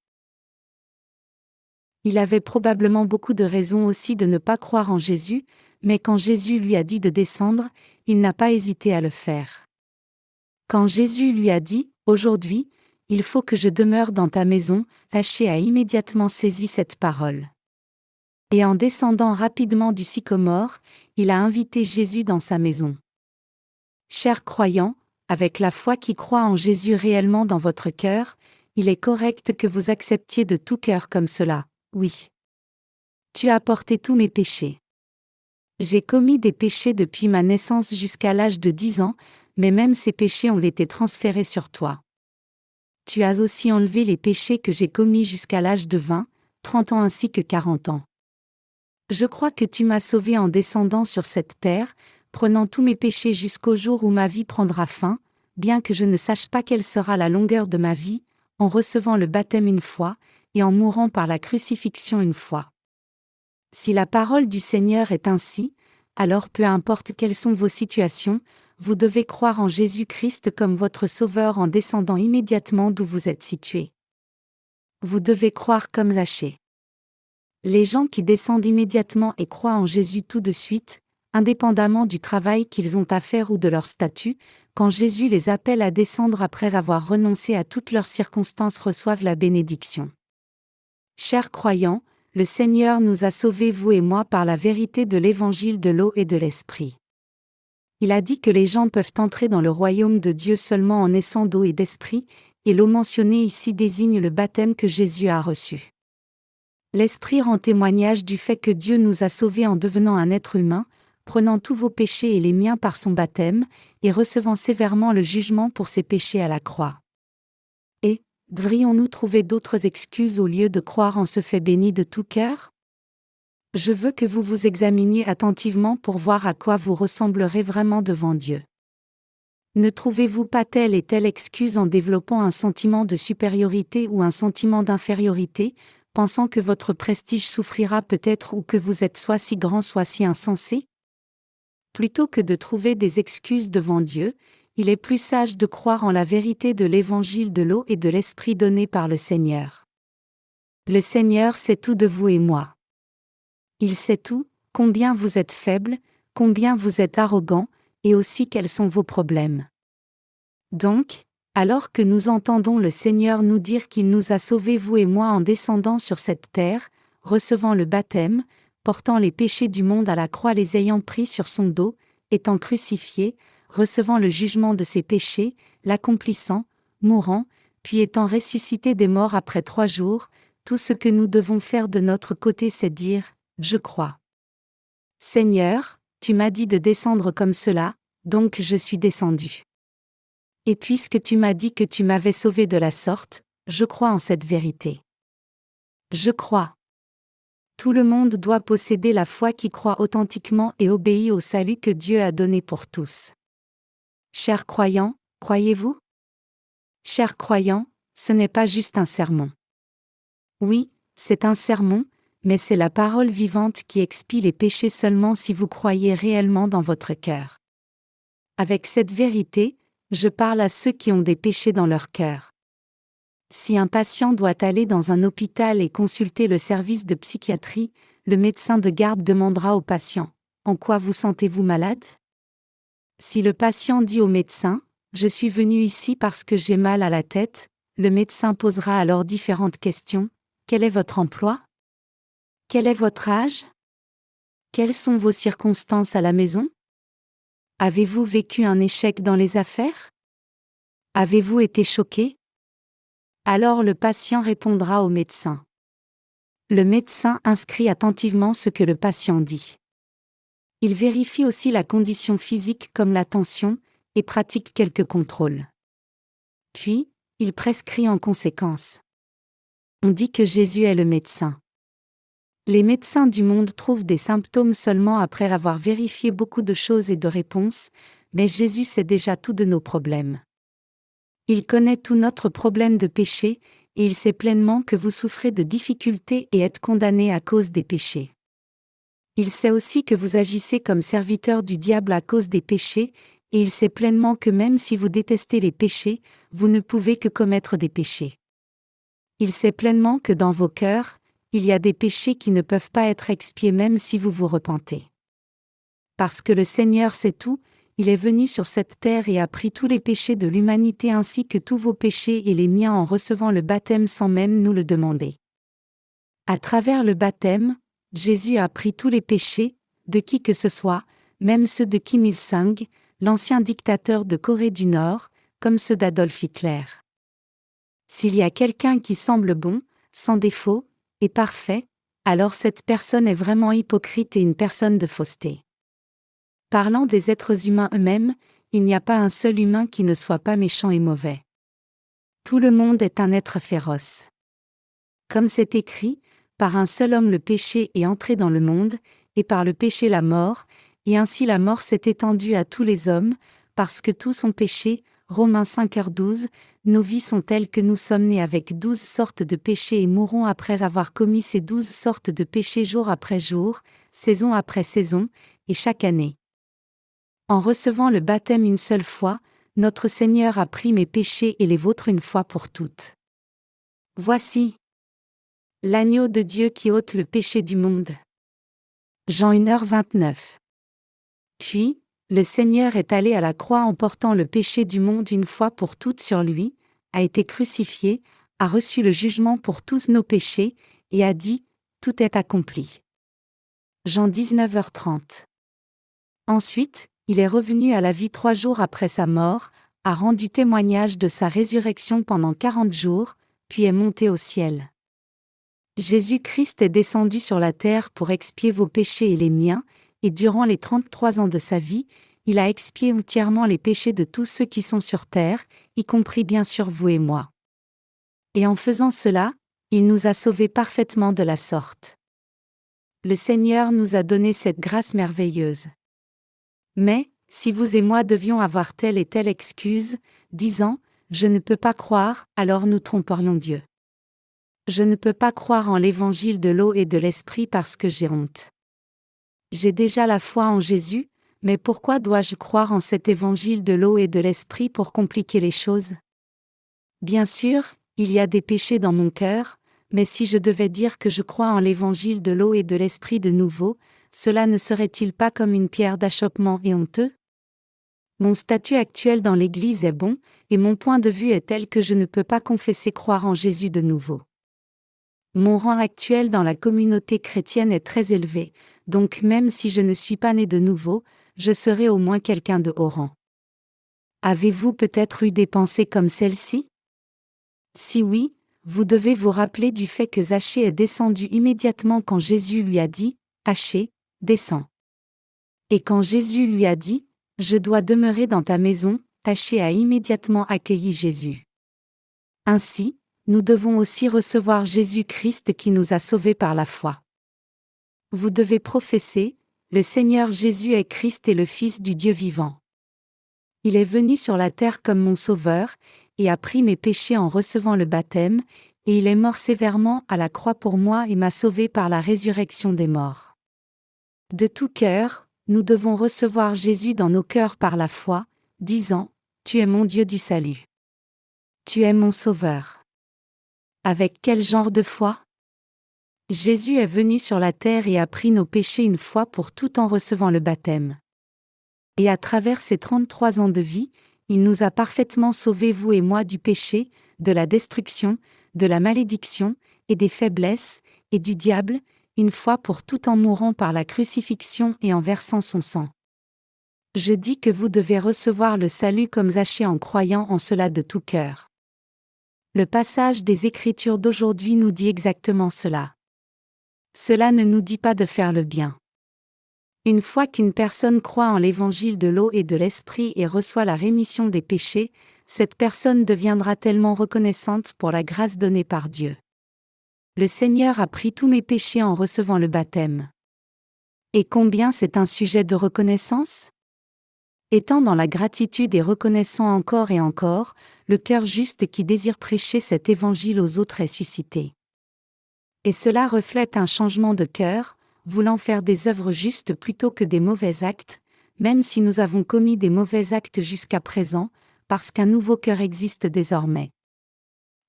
Il avait probablement beaucoup de raisons aussi de ne pas croire en Jésus, mais quand Jésus lui a dit de descendre, il n'a pas hésité à le faire. Quand Jésus lui a dit « Aujourd'hui, il faut que je demeure dans ta maison », Zachée a immédiatement saisi cette parole. Et en descendant rapidement du sycomore, il a invité Jésus dans sa maison. Chers croyants, avec la foi qui croit en Jésus réellement dans votre cœur, il est correct que vous acceptiez de tout cœur comme cela. Oui. Tu as porté tous mes péchés. J'ai commis des péchés depuis ma naissance jusqu'à l'âge de 10 ans, mais même ces péchés ont été transférés sur toi. Tu as aussi enlevé les péchés que j'ai commis jusqu'à l'âge de 20, 30 ans ainsi que 40 ans. Je crois que tu m'as sauvé en descendant sur cette terre, prenant tous mes péchés jusqu'au jour où ma vie prendra fin, bien que je ne sache pas quelle sera la longueur de ma vie, en recevant le baptême une fois, et en mourant par la crucifixion une fois. Si la parole du Seigneur est ainsi, alors peu importe quelles sont vos situations, vous devez croire en Jésus-Christ comme votre Sauveur en descendant immédiatement d'où vous êtes situé. Vous devez croire comme Zachée. Les gens qui descendent immédiatement et croient en Jésus tout de suite, indépendamment du travail qu'ils ont à faire ou de leur statut, quand Jésus les appelle à descendre après avoir renoncé à toutes leurs circonstances reçoivent la bénédiction. Chers croyants, le Seigneur nous a sauvés vous et moi par la vérité de l'évangile de l'eau et de l'esprit. Il a dit que les gens peuvent entrer dans le royaume de Dieu seulement en naissant d'eau et d'esprit, et l'eau mentionnée ici désigne le baptême que Jésus a reçu. L'Esprit rend témoignage du fait que Dieu nous a sauvés en devenant un être humain, prenant tous vos péchés et les miens par son baptême, et recevant sévèrement le jugement pour ses péchés à la croix. Et, devrions-nous trouver d'autres excuses au lieu de croire en ce fait béni de tout cœur? Je veux que vous vous examiniez attentivement pour voir à quoi vous ressemblerez vraiment devant Dieu. Ne trouvez-vous pas telle et telle excuse en développant un sentiment de supériorité ou un sentiment d'infériorité, pensant que votre prestige souffrira peut-être ou que vous êtes soit si grand soit si insensé? Plutôt que de trouver des excuses devant Dieu, il est plus sage de croire en la vérité de l'évangile de l'eau et de l'esprit donné par le Seigneur. Le Seigneur sait tout de vous et moi. Il sait tout, combien vous êtes faible, combien vous êtes arrogant, et aussi quels sont vos problèmes. Donc, alors que nous entendons le Seigneur nous dire qu'il nous a sauvés vous et moi en descendant sur cette terre, recevant le baptême, portant les péchés du monde à la croix les ayant pris sur son dos, étant crucifié, recevant le jugement de ses péchés, l'accomplissant, mourant, puis étant ressuscité des morts après 3 jours, tout ce que nous devons faire de notre côté c'est dire « Je crois. Seigneur, tu m'as dit de descendre comme cela, donc je suis descendu. Et puisque tu m'as dit que tu m'avais sauvé de la sorte, je crois en cette vérité. Je crois. » Tout le monde doit posséder la foi qui croit authentiquement et obéit au salut que Dieu a donné pour tous. Chers croyants, croyez-vous? Chers croyants, ce n'est pas juste un sermon. Oui, c'est un sermon, mais c'est la parole vivante qui expie les péchés seulement si vous croyez réellement dans votre cœur. Avec cette vérité, je parle à ceux qui ont des péchés dans leur cœur. Si un patient doit aller dans un hôpital et consulter le service de psychiatrie, le médecin de garde demandera au patient « En quoi vous sentez-vous malade ?» Si le patient dit au médecin « Je suis venu ici parce que j'ai mal à la tête », le médecin posera alors différentes questions. Quel est votre emploi? Quel est votre âge? Quelles sont vos circonstances à la maison? Avez-vous vécu un échec dans les affaires? Avez-vous été choqué? Alors le patient répondra au médecin. Le médecin inscrit attentivement ce que le patient dit. Il vérifie aussi la condition physique comme la tension, et pratique quelques contrôles. Puis, il prescrit en conséquence. On dit que Jésus est le médecin. Les médecins du monde trouvent des symptômes seulement après avoir vérifié beaucoup de choses et de réponses, mais Jésus sait déjà tout de nos problèmes. Il connaît tout notre problème de péché, et il sait pleinement que vous souffrez de difficultés et êtes condamnés à cause des péchés. Il sait aussi que vous agissez comme serviteurs du diable à cause des péchés, et il sait pleinement que même si vous détestez les péchés, vous ne pouvez que commettre des péchés. Il sait pleinement que dans vos cœurs, il y a des péchés qui ne peuvent pas être expiés même si vous vous repentez. Parce que le Seigneur sait tout, il est venu sur cette terre et a pris tous les péchés de l'humanité ainsi que tous vos péchés et les miens en recevant le baptême sans même nous le demander. À travers le baptême, Jésus a pris tous les péchés, de qui que ce soit, même ceux de Kim Il-sung, l'ancien dictateur de Corée du Nord, comme ceux d'Adolf Hitler. S'il y a quelqu'un qui semble bon, sans défaut, et parfait, alors cette personne est vraiment hypocrite et une personne de fausseté. Parlant des êtres humains eux-mêmes, il n'y a pas un seul humain qui ne soit pas méchant et mauvais. Tout le monde est un être féroce. Comme c'est écrit, par un seul homme le péché est entré dans le monde, et par le péché la mort, et ainsi la mort s'est étendue à tous les hommes, parce que tous ont péché. Romains 5h12, nos vies sont telles que nous sommes nés avec 12 sortes de péchés et mourrons après avoir commis ces 12 sortes de péchés jour après jour, saison après saison, et chaque année. En recevant le baptême une seule fois, notre Seigneur a pris mes péchés et les vôtres une fois pour toutes. Voici l'agneau de Dieu qui ôte le péché du monde. Jean 1h29. Puis, le Seigneur est allé à la croix en portant le péché du monde une fois pour toutes sur lui, a été crucifié, a reçu le jugement pour tous nos péchés, et a dit « Tout est accompli ». Jean 19h30. Ensuite, il est revenu à la vie 3 jours après sa mort, a rendu témoignage de sa résurrection pendant 40 jours, puis est monté au ciel. Jésus-Christ est descendu sur la terre pour expier vos péchés et les miens, et durant les 33 ans de sa vie, il a expié entièrement les péchés de tous ceux qui sont sur terre, y compris bien sûr vous et moi. Et en faisant cela, il nous a sauvés parfaitement de la sorte. Le Seigneur nous a donné cette grâce merveilleuse. Mais, si vous et moi devions avoir telle et telle excuse, disant « Je ne peux pas croire », alors nous tromperions Dieu. Je ne peux pas croire en l'évangile de l'eau et de l'esprit parce que j'ai honte. J'ai déjà la foi en Jésus, mais pourquoi dois-je croire en cet évangile de l'eau et de l'esprit pour compliquer les choses? Bien sûr, il y a des péchés dans mon cœur, mais si je devais dire que je crois en l'évangile de l'eau et de l'esprit de nouveau, cela ne serait-il pas comme une pierre d'achoppement et honteux? Mon statut actuel dans l'Église est bon, et mon point de vue est tel que je ne peux pas confesser croire en Jésus de nouveau. Mon rang actuel dans la communauté chrétienne est très élevé, donc même si je ne suis pas né de nouveau, je serai au moins quelqu'un de haut rang. Avez-vous peut-être eu des pensées comme celle-ci? Si oui, vous devez vous rappeler du fait que Zachée est descendu immédiatement quand Jésus lui a dit « Zachée, descends ». Et quand Jésus lui a dit « Je dois demeurer dans ta maison », Zachée a immédiatement accueilli Jésus. Ainsi, nous devons aussi recevoir Jésus-Christ qui nous a sauvés par la foi. Vous devez professer « Le Seigneur Jésus est Christ et le Fils du Dieu vivant. Il est venu sur la terre comme mon sauveur, et a pris mes péchés en recevant le baptême, et il est mort sévèrement à la croix pour moi et m'a sauvé par la résurrection des morts. » De tout cœur, nous devons recevoir Jésus dans nos cœurs par la foi, disant « Tu es mon Dieu du salut. Tu es mon sauveur. » Avec quel genre de foi? Jésus est venu sur la terre et a pris nos péchés une fois pour toutes en recevant le baptême. Et à travers ces 33 ans de vie, il nous a parfaitement sauvés vous et moi du péché, de la destruction, de la malédiction, et des faiblesses, et du diable, une fois pour toutes en mourant par la crucifixion et en versant son sang. Je dis que vous devez recevoir le salut comme Zachée en croyant en cela de tout cœur. Le passage des Écritures d'aujourd'hui nous dit exactement cela. Cela ne nous dit pas de faire le bien. Une fois qu'une personne croit en l'évangile de l'eau et de l'esprit et reçoit la rémission des péchés, cette personne deviendra tellement reconnaissante pour la grâce donnée par Dieu. Le Seigneur a pris tous mes péchés en recevant le baptême. Et combien c'est un sujet de reconnaissance ? Étant dans la gratitude et reconnaissant encore et encore, le cœur juste qui désire prêcher cet évangile aux autres est suscité. Et cela reflète un changement de cœur, voulant faire des œuvres justes plutôt que des mauvais actes, même si nous avons commis des mauvais actes jusqu'à présent, parce qu'un nouveau cœur existe désormais.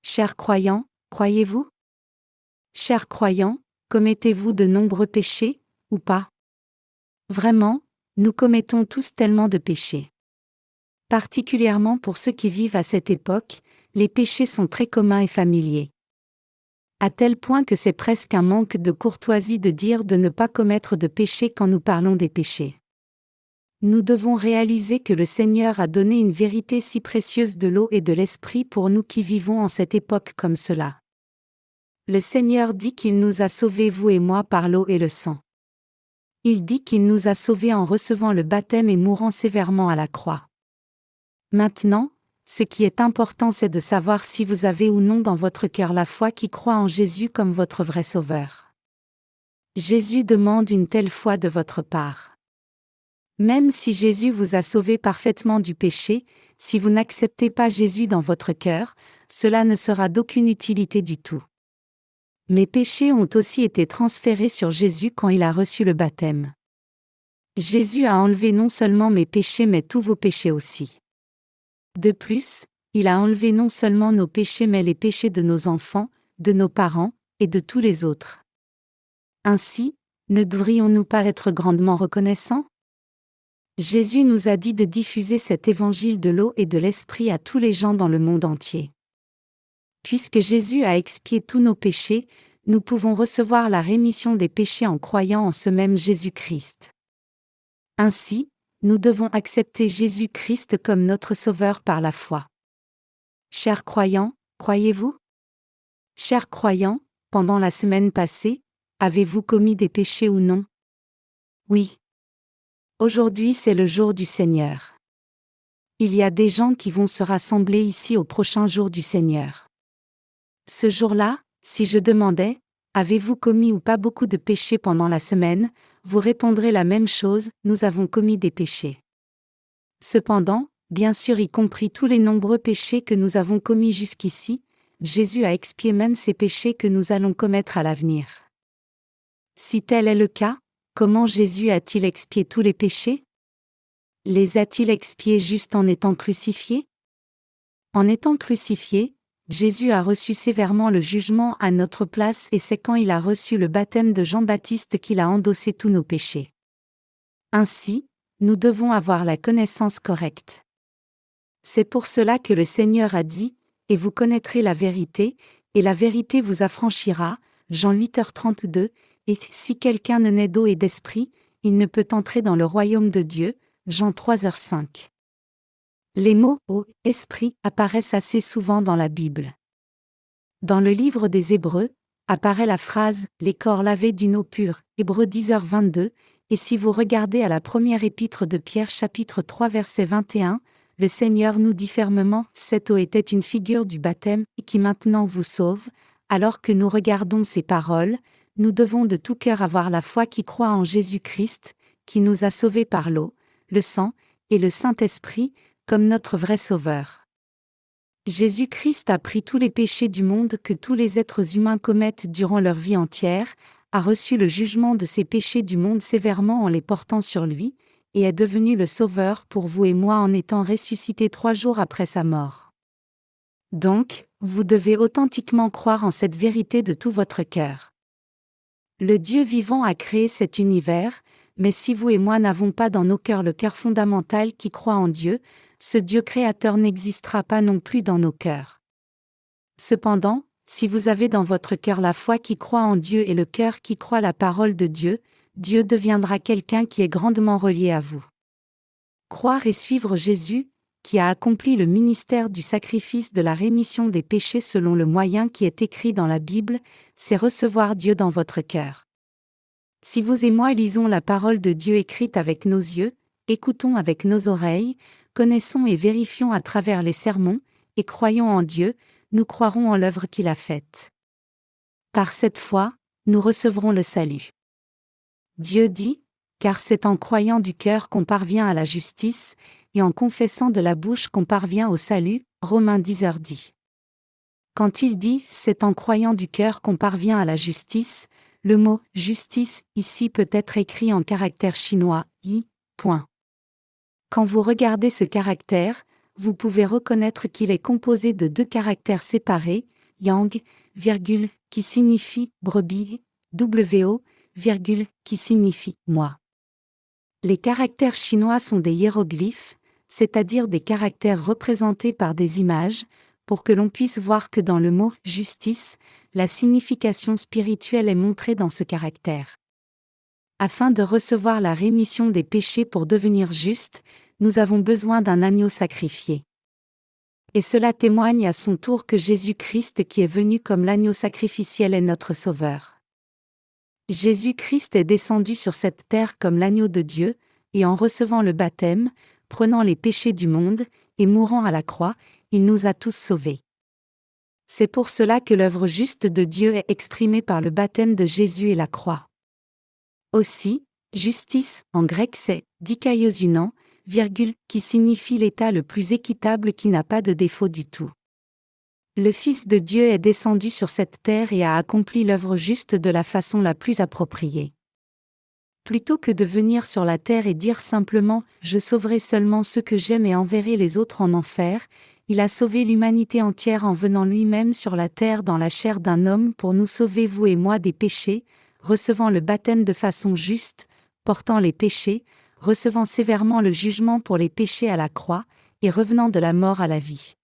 Chers croyants, croyez-vous ? Chers croyants, commettez-vous de nombreux péchés, ou pas ? Vraiment, nous commettons tous tellement de péchés. Particulièrement pour ceux qui vivent à cette époque, les péchés sont très communs et familiers. À tel point que c'est presque un manque de courtoisie de dire de ne pas commettre de péché quand nous parlons des péchés. Nous devons réaliser que le Seigneur a donné une vérité si précieuse de l'eau et de l'esprit pour nous qui vivons en cette époque comme cela. Le Seigneur dit qu'il nous a sauvés, vous et moi, par l'eau et le sang. Il dit qu'il nous a sauvés en recevant le baptême et mourant sévèrement à la croix. Maintenant, ce qui est important, c'est de savoir si vous avez ou non dans votre cœur la foi qui croit en Jésus comme votre vrai Sauveur. Jésus demande une telle foi de votre part. Même si Jésus vous a sauvé parfaitement du péché, si vous n'acceptez pas Jésus dans votre cœur, cela ne sera d'aucune utilité du tout. Mes péchés ont aussi été transférés sur Jésus quand il a reçu le baptême. Jésus a enlevé non seulement mes péchés mais tous vos péchés aussi. De plus, il a enlevé non seulement nos péchés mais les péchés de nos enfants, de nos parents, et de tous les autres. Ainsi, ne devrions-nous pas être grandement reconnaissants ? Jésus nous a dit de diffuser cet évangile de l'eau et de l'esprit à tous les gens dans le monde entier. Puisque Jésus a expié tous nos péchés, nous pouvons recevoir la rémission des péchés en croyant en ce même Jésus-Christ. Ainsi, nous devons accepter Jésus-Christ comme notre Sauveur par la foi. Chers croyants, croyez-vous ? Chers croyants, pendant la semaine passée, avez-vous commis des péchés ou non ? Oui. Aujourd'hui c'est le jour du Seigneur. Il y a des gens qui vont se rassembler ici au prochain jour du Seigneur. Ce jour-là, si je demandais, avez-vous commis ou pas beaucoup de péchés pendant la semaine, vous répondrez la même chose, nous avons commis des péchés. Cependant, bien sûr y compris tous les nombreux péchés que nous avons commis jusqu'ici, Jésus a expié même ces péchés que nous allons commettre à l'avenir. Si tel est le cas, comment Jésus a-t-il expié tous les péchés ? Les a-t-il expiés juste en étant crucifié ? En étant crucifié, Jésus a reçu sévèrement le jugement à notre place et c'est quand il a reçu le baptême de Jean-Baptiste qu'il a endossé tous nos péchés. Ainsi, nous devons avoir la connaissance correcte. C'est pour cela que le Seigneur a dit, « Et vous connaîtrez la vérité, et la vérité vous affranchira » Jean 8h32, et « Si quelqu'un ne naît d'eau et d'esprit, il ne peut entrer dans le royaume de Dieu » Jean 3h5. Les mots « eau » et « esprit » apparaissent assez souvent dans la Bible. Dans le livre des Hébreux, apparaît la phrase « les corps lavés d'une eau pure » Hébreux 10h22, et si vous regardez à la première épître de Pierre chapitre 3 verset 21, le Seigneur nous dit fermement « Cette eau était une figure du baptême et qui maintenant vous sauve », alors que nous regardons ces paroles, nous devons de tout cœur avoir la foi qui croit en Jésus-Christ, qui nous a sauvés par l'eau, le sang et le Saint-Esprit, comme notre vrai Sauveur. Jésus-Christ a pris tous les péchés du monde que tous les êtres humains commettent durant leur vie entière, a reçu le jugement de ces péchés du monde sévèrement en les portant sur lui, et est devenu le Sauveur pour vous et moi en étant ressuscité 3 jours après sa mort. Donc, vous devez authentiquement croire en cette vérité de tout votre cœur. Le Dieu vivant a créé cet univers, mais si vous et moi n'avons pas dans nos cœurs le cœur fondamental qui croit en Dieu, ce Dieu créateur n'existera pas non plus dans nos cœurs. Cependant, Si vous avez dans votre cœur la foi qui croit en Dieu et le cœur qui croit la parole de Dieu, Dieu deviendra quelqu'un qui est grandement relié à vous. Croire et suivre Jésus, qui a accompli le ministère du sacrifice de la rémission des péchés selon le moyen qui est écrit dans la Bible, c'est recevoir Dieu dans votre cœur. Si vous et moi lisons la parole de Dieu écrite avec nos yeux, écoutons avec nos oreilles, connaissons et vérifions à travers les sermons, et croyons en Dieu, nous croirons en l'œuvre qu'il a faite. Par cette foi, nous recevrons le salut. Dieu dit, car c'est en croyant du cœur qu'on parvient à la justice, et en confessant de la bouche qu'on parvient au salut, Romains 10h dit. Quand il dit « c'est en croyant du cœur qu'on parvient à la justice », le mot « justice » ici peut être écrit en caractère chinois « yi ». Quand vous regardez ce caractère, vous pouvez reconnaître qu'il est composé de deux caractères séparés, yang, virgule, qui signifie brebis, wo, virgule, qui signifie moi. Les caractères chinois sont des hiéroglyphes, c'est-à-dire des caractères représentés par des images, pour que l'on puisse voir que dans le mot « justice », la signification spirituelle est montrée dans ce caractère. Afin de recevoir la rémission des péchés pour devenir justes, nous avons besoin d'un agneau sacrifié. Et cela témoigne à son tour que Jésus-Christ qui est venu comme l'agneau sacrificiel est notre Sauveur. Jésus-Christ est descendu sur cette terre comme l'agneau de Dieu, et en recevant le baptême, prenant les péchés du monde, et mourant à la croix, il nous a tous sauvés. C'est pour cela que l'œuvre juste de Dieu est exprimée par le baptême de Jésus et la croix. Aussi, justice, en grec c'est dikaiosunan, virgule, qui signifie l'état le plus équitable qui n'a pas de défaut du tout. Le Fils de Dieu est descendu sur cette terre et a accompli l'œuvre juste de la façon la plus appropriée. Plutôt que de venir sur la terre et dire simplement « Je sauverai seulement ceux que j'aime et enverrai les autres en enfer », il a sauvé l'humanité entière en venant lui-même sur la terre dans la chair d'un homme pour nous sauver vous et moi des péchés, recevant le baptême de façon juste, portant les péchés, recevant sévèrement le jugement pour les péchés à la croix, et revenant de la mort à la vie.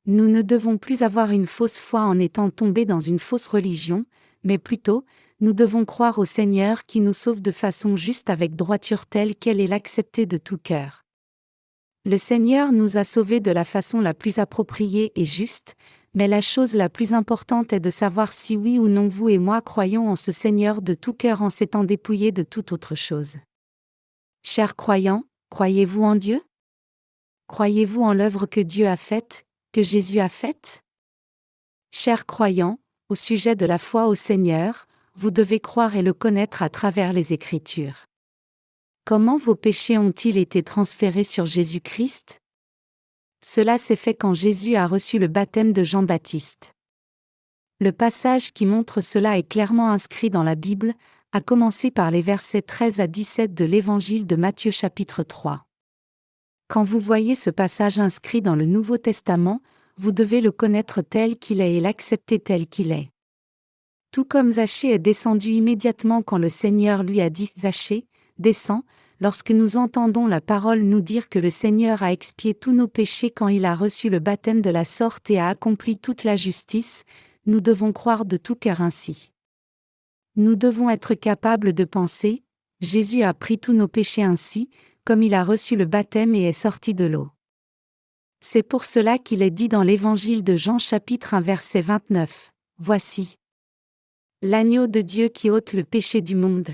Nous ne devons plus avoir une fausse foi en étant tombés dans une fausse religion, mais plutôt, nous devons croire au Seigneur qui nous sauve de façon juste avec droiture telle qu'elle est l'accepter de tout cœur. Le Seigneur nous a sauvés de la façon la plus appropriée et juste, mais la chose la plus importante est de savoir si oui ou non vous et moi croyons en ce Seigneur de tout cœur en s'étant dépouillés de toute autre chose. Chers croyants, croyez-vous en Dieu? Croyez-vous en l'œuvre que Dieu a faite, que Jésus a faite? Chers croyants, au sujet de la foi au Seigneur, vous devez croire et le connaître à travers les Écritures. Comment vos péchés ont-ils été transférés sur Jésus-Christ? Cela s'est fait quand Jésus a reçu le baptême de Jean-Baptiste. Le passage qui montre cela est clairement inscrit dans la Bible, à commencer par les versets 13 à 17 de l'Évangile de Matthieu chapitre 3. Quand vous voyez ce passage inscrit dans le Nouveau Testament, vous devez le connaître tel qu'il est et l'accepter tel qu'il est. Tout comme Zachée est descendu immédiatement quand le Seigneur lui a dit « Zachée, descends », lorsque nous entendons la parole nous dire que le Seigneur a expié tous nos péchés quand il a reçu le baptême de la sorte et a accompli toute la justice, nous devons croire de tout cœur ainsi. Nous devons être capables de penser, Jésus a pris tous nos péchés ainsi, comme il a reçu le baptême et est sorti de l'eau. C'est pour cela qu'il est dit dans l'Évangile de Jean chapitre 1 verset 29, « Voici l'agneau de Dieu qui ôte le péché du monde. »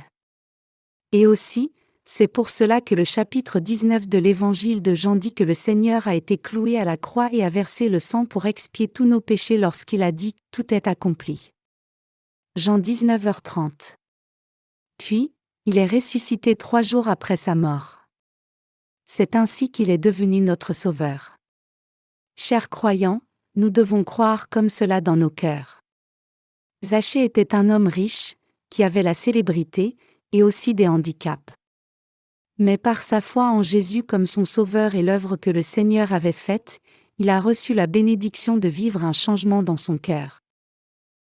Et aussi, c'est pour cela que le chapitre 19 de l'Évangile de Jean dit que le Seigneur a été cloué à la croix et a versé le sang pour expier tous nos péchés lorsqu'il a dit « Tout est accompli ». Jean 19h30. Puis, il est ressuscité 3 jours après sa mort. C'est ainsi qu'il est devenu notre Sauveur. Chers croyants, nous devons croire comme cela dans nos cœurs. Zachée était un homme riche, qui avait la célébrité, et aussi des handicaps. Mais par sa foi en Jésus comme son Sauveur et l'œuvre que le Seigneur avait faite, il a reçu la bénédiction de vivre un changement dans son cœur.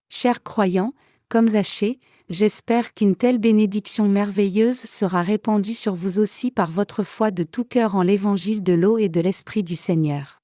Chers croyants, comme Zachée, j'espère qu'une telle bénédiction merveilleuse sera répandue sur vous aussi par votre foi de tout cœur en l'Évangile de l'eau et de l'Esprit du Seigneur.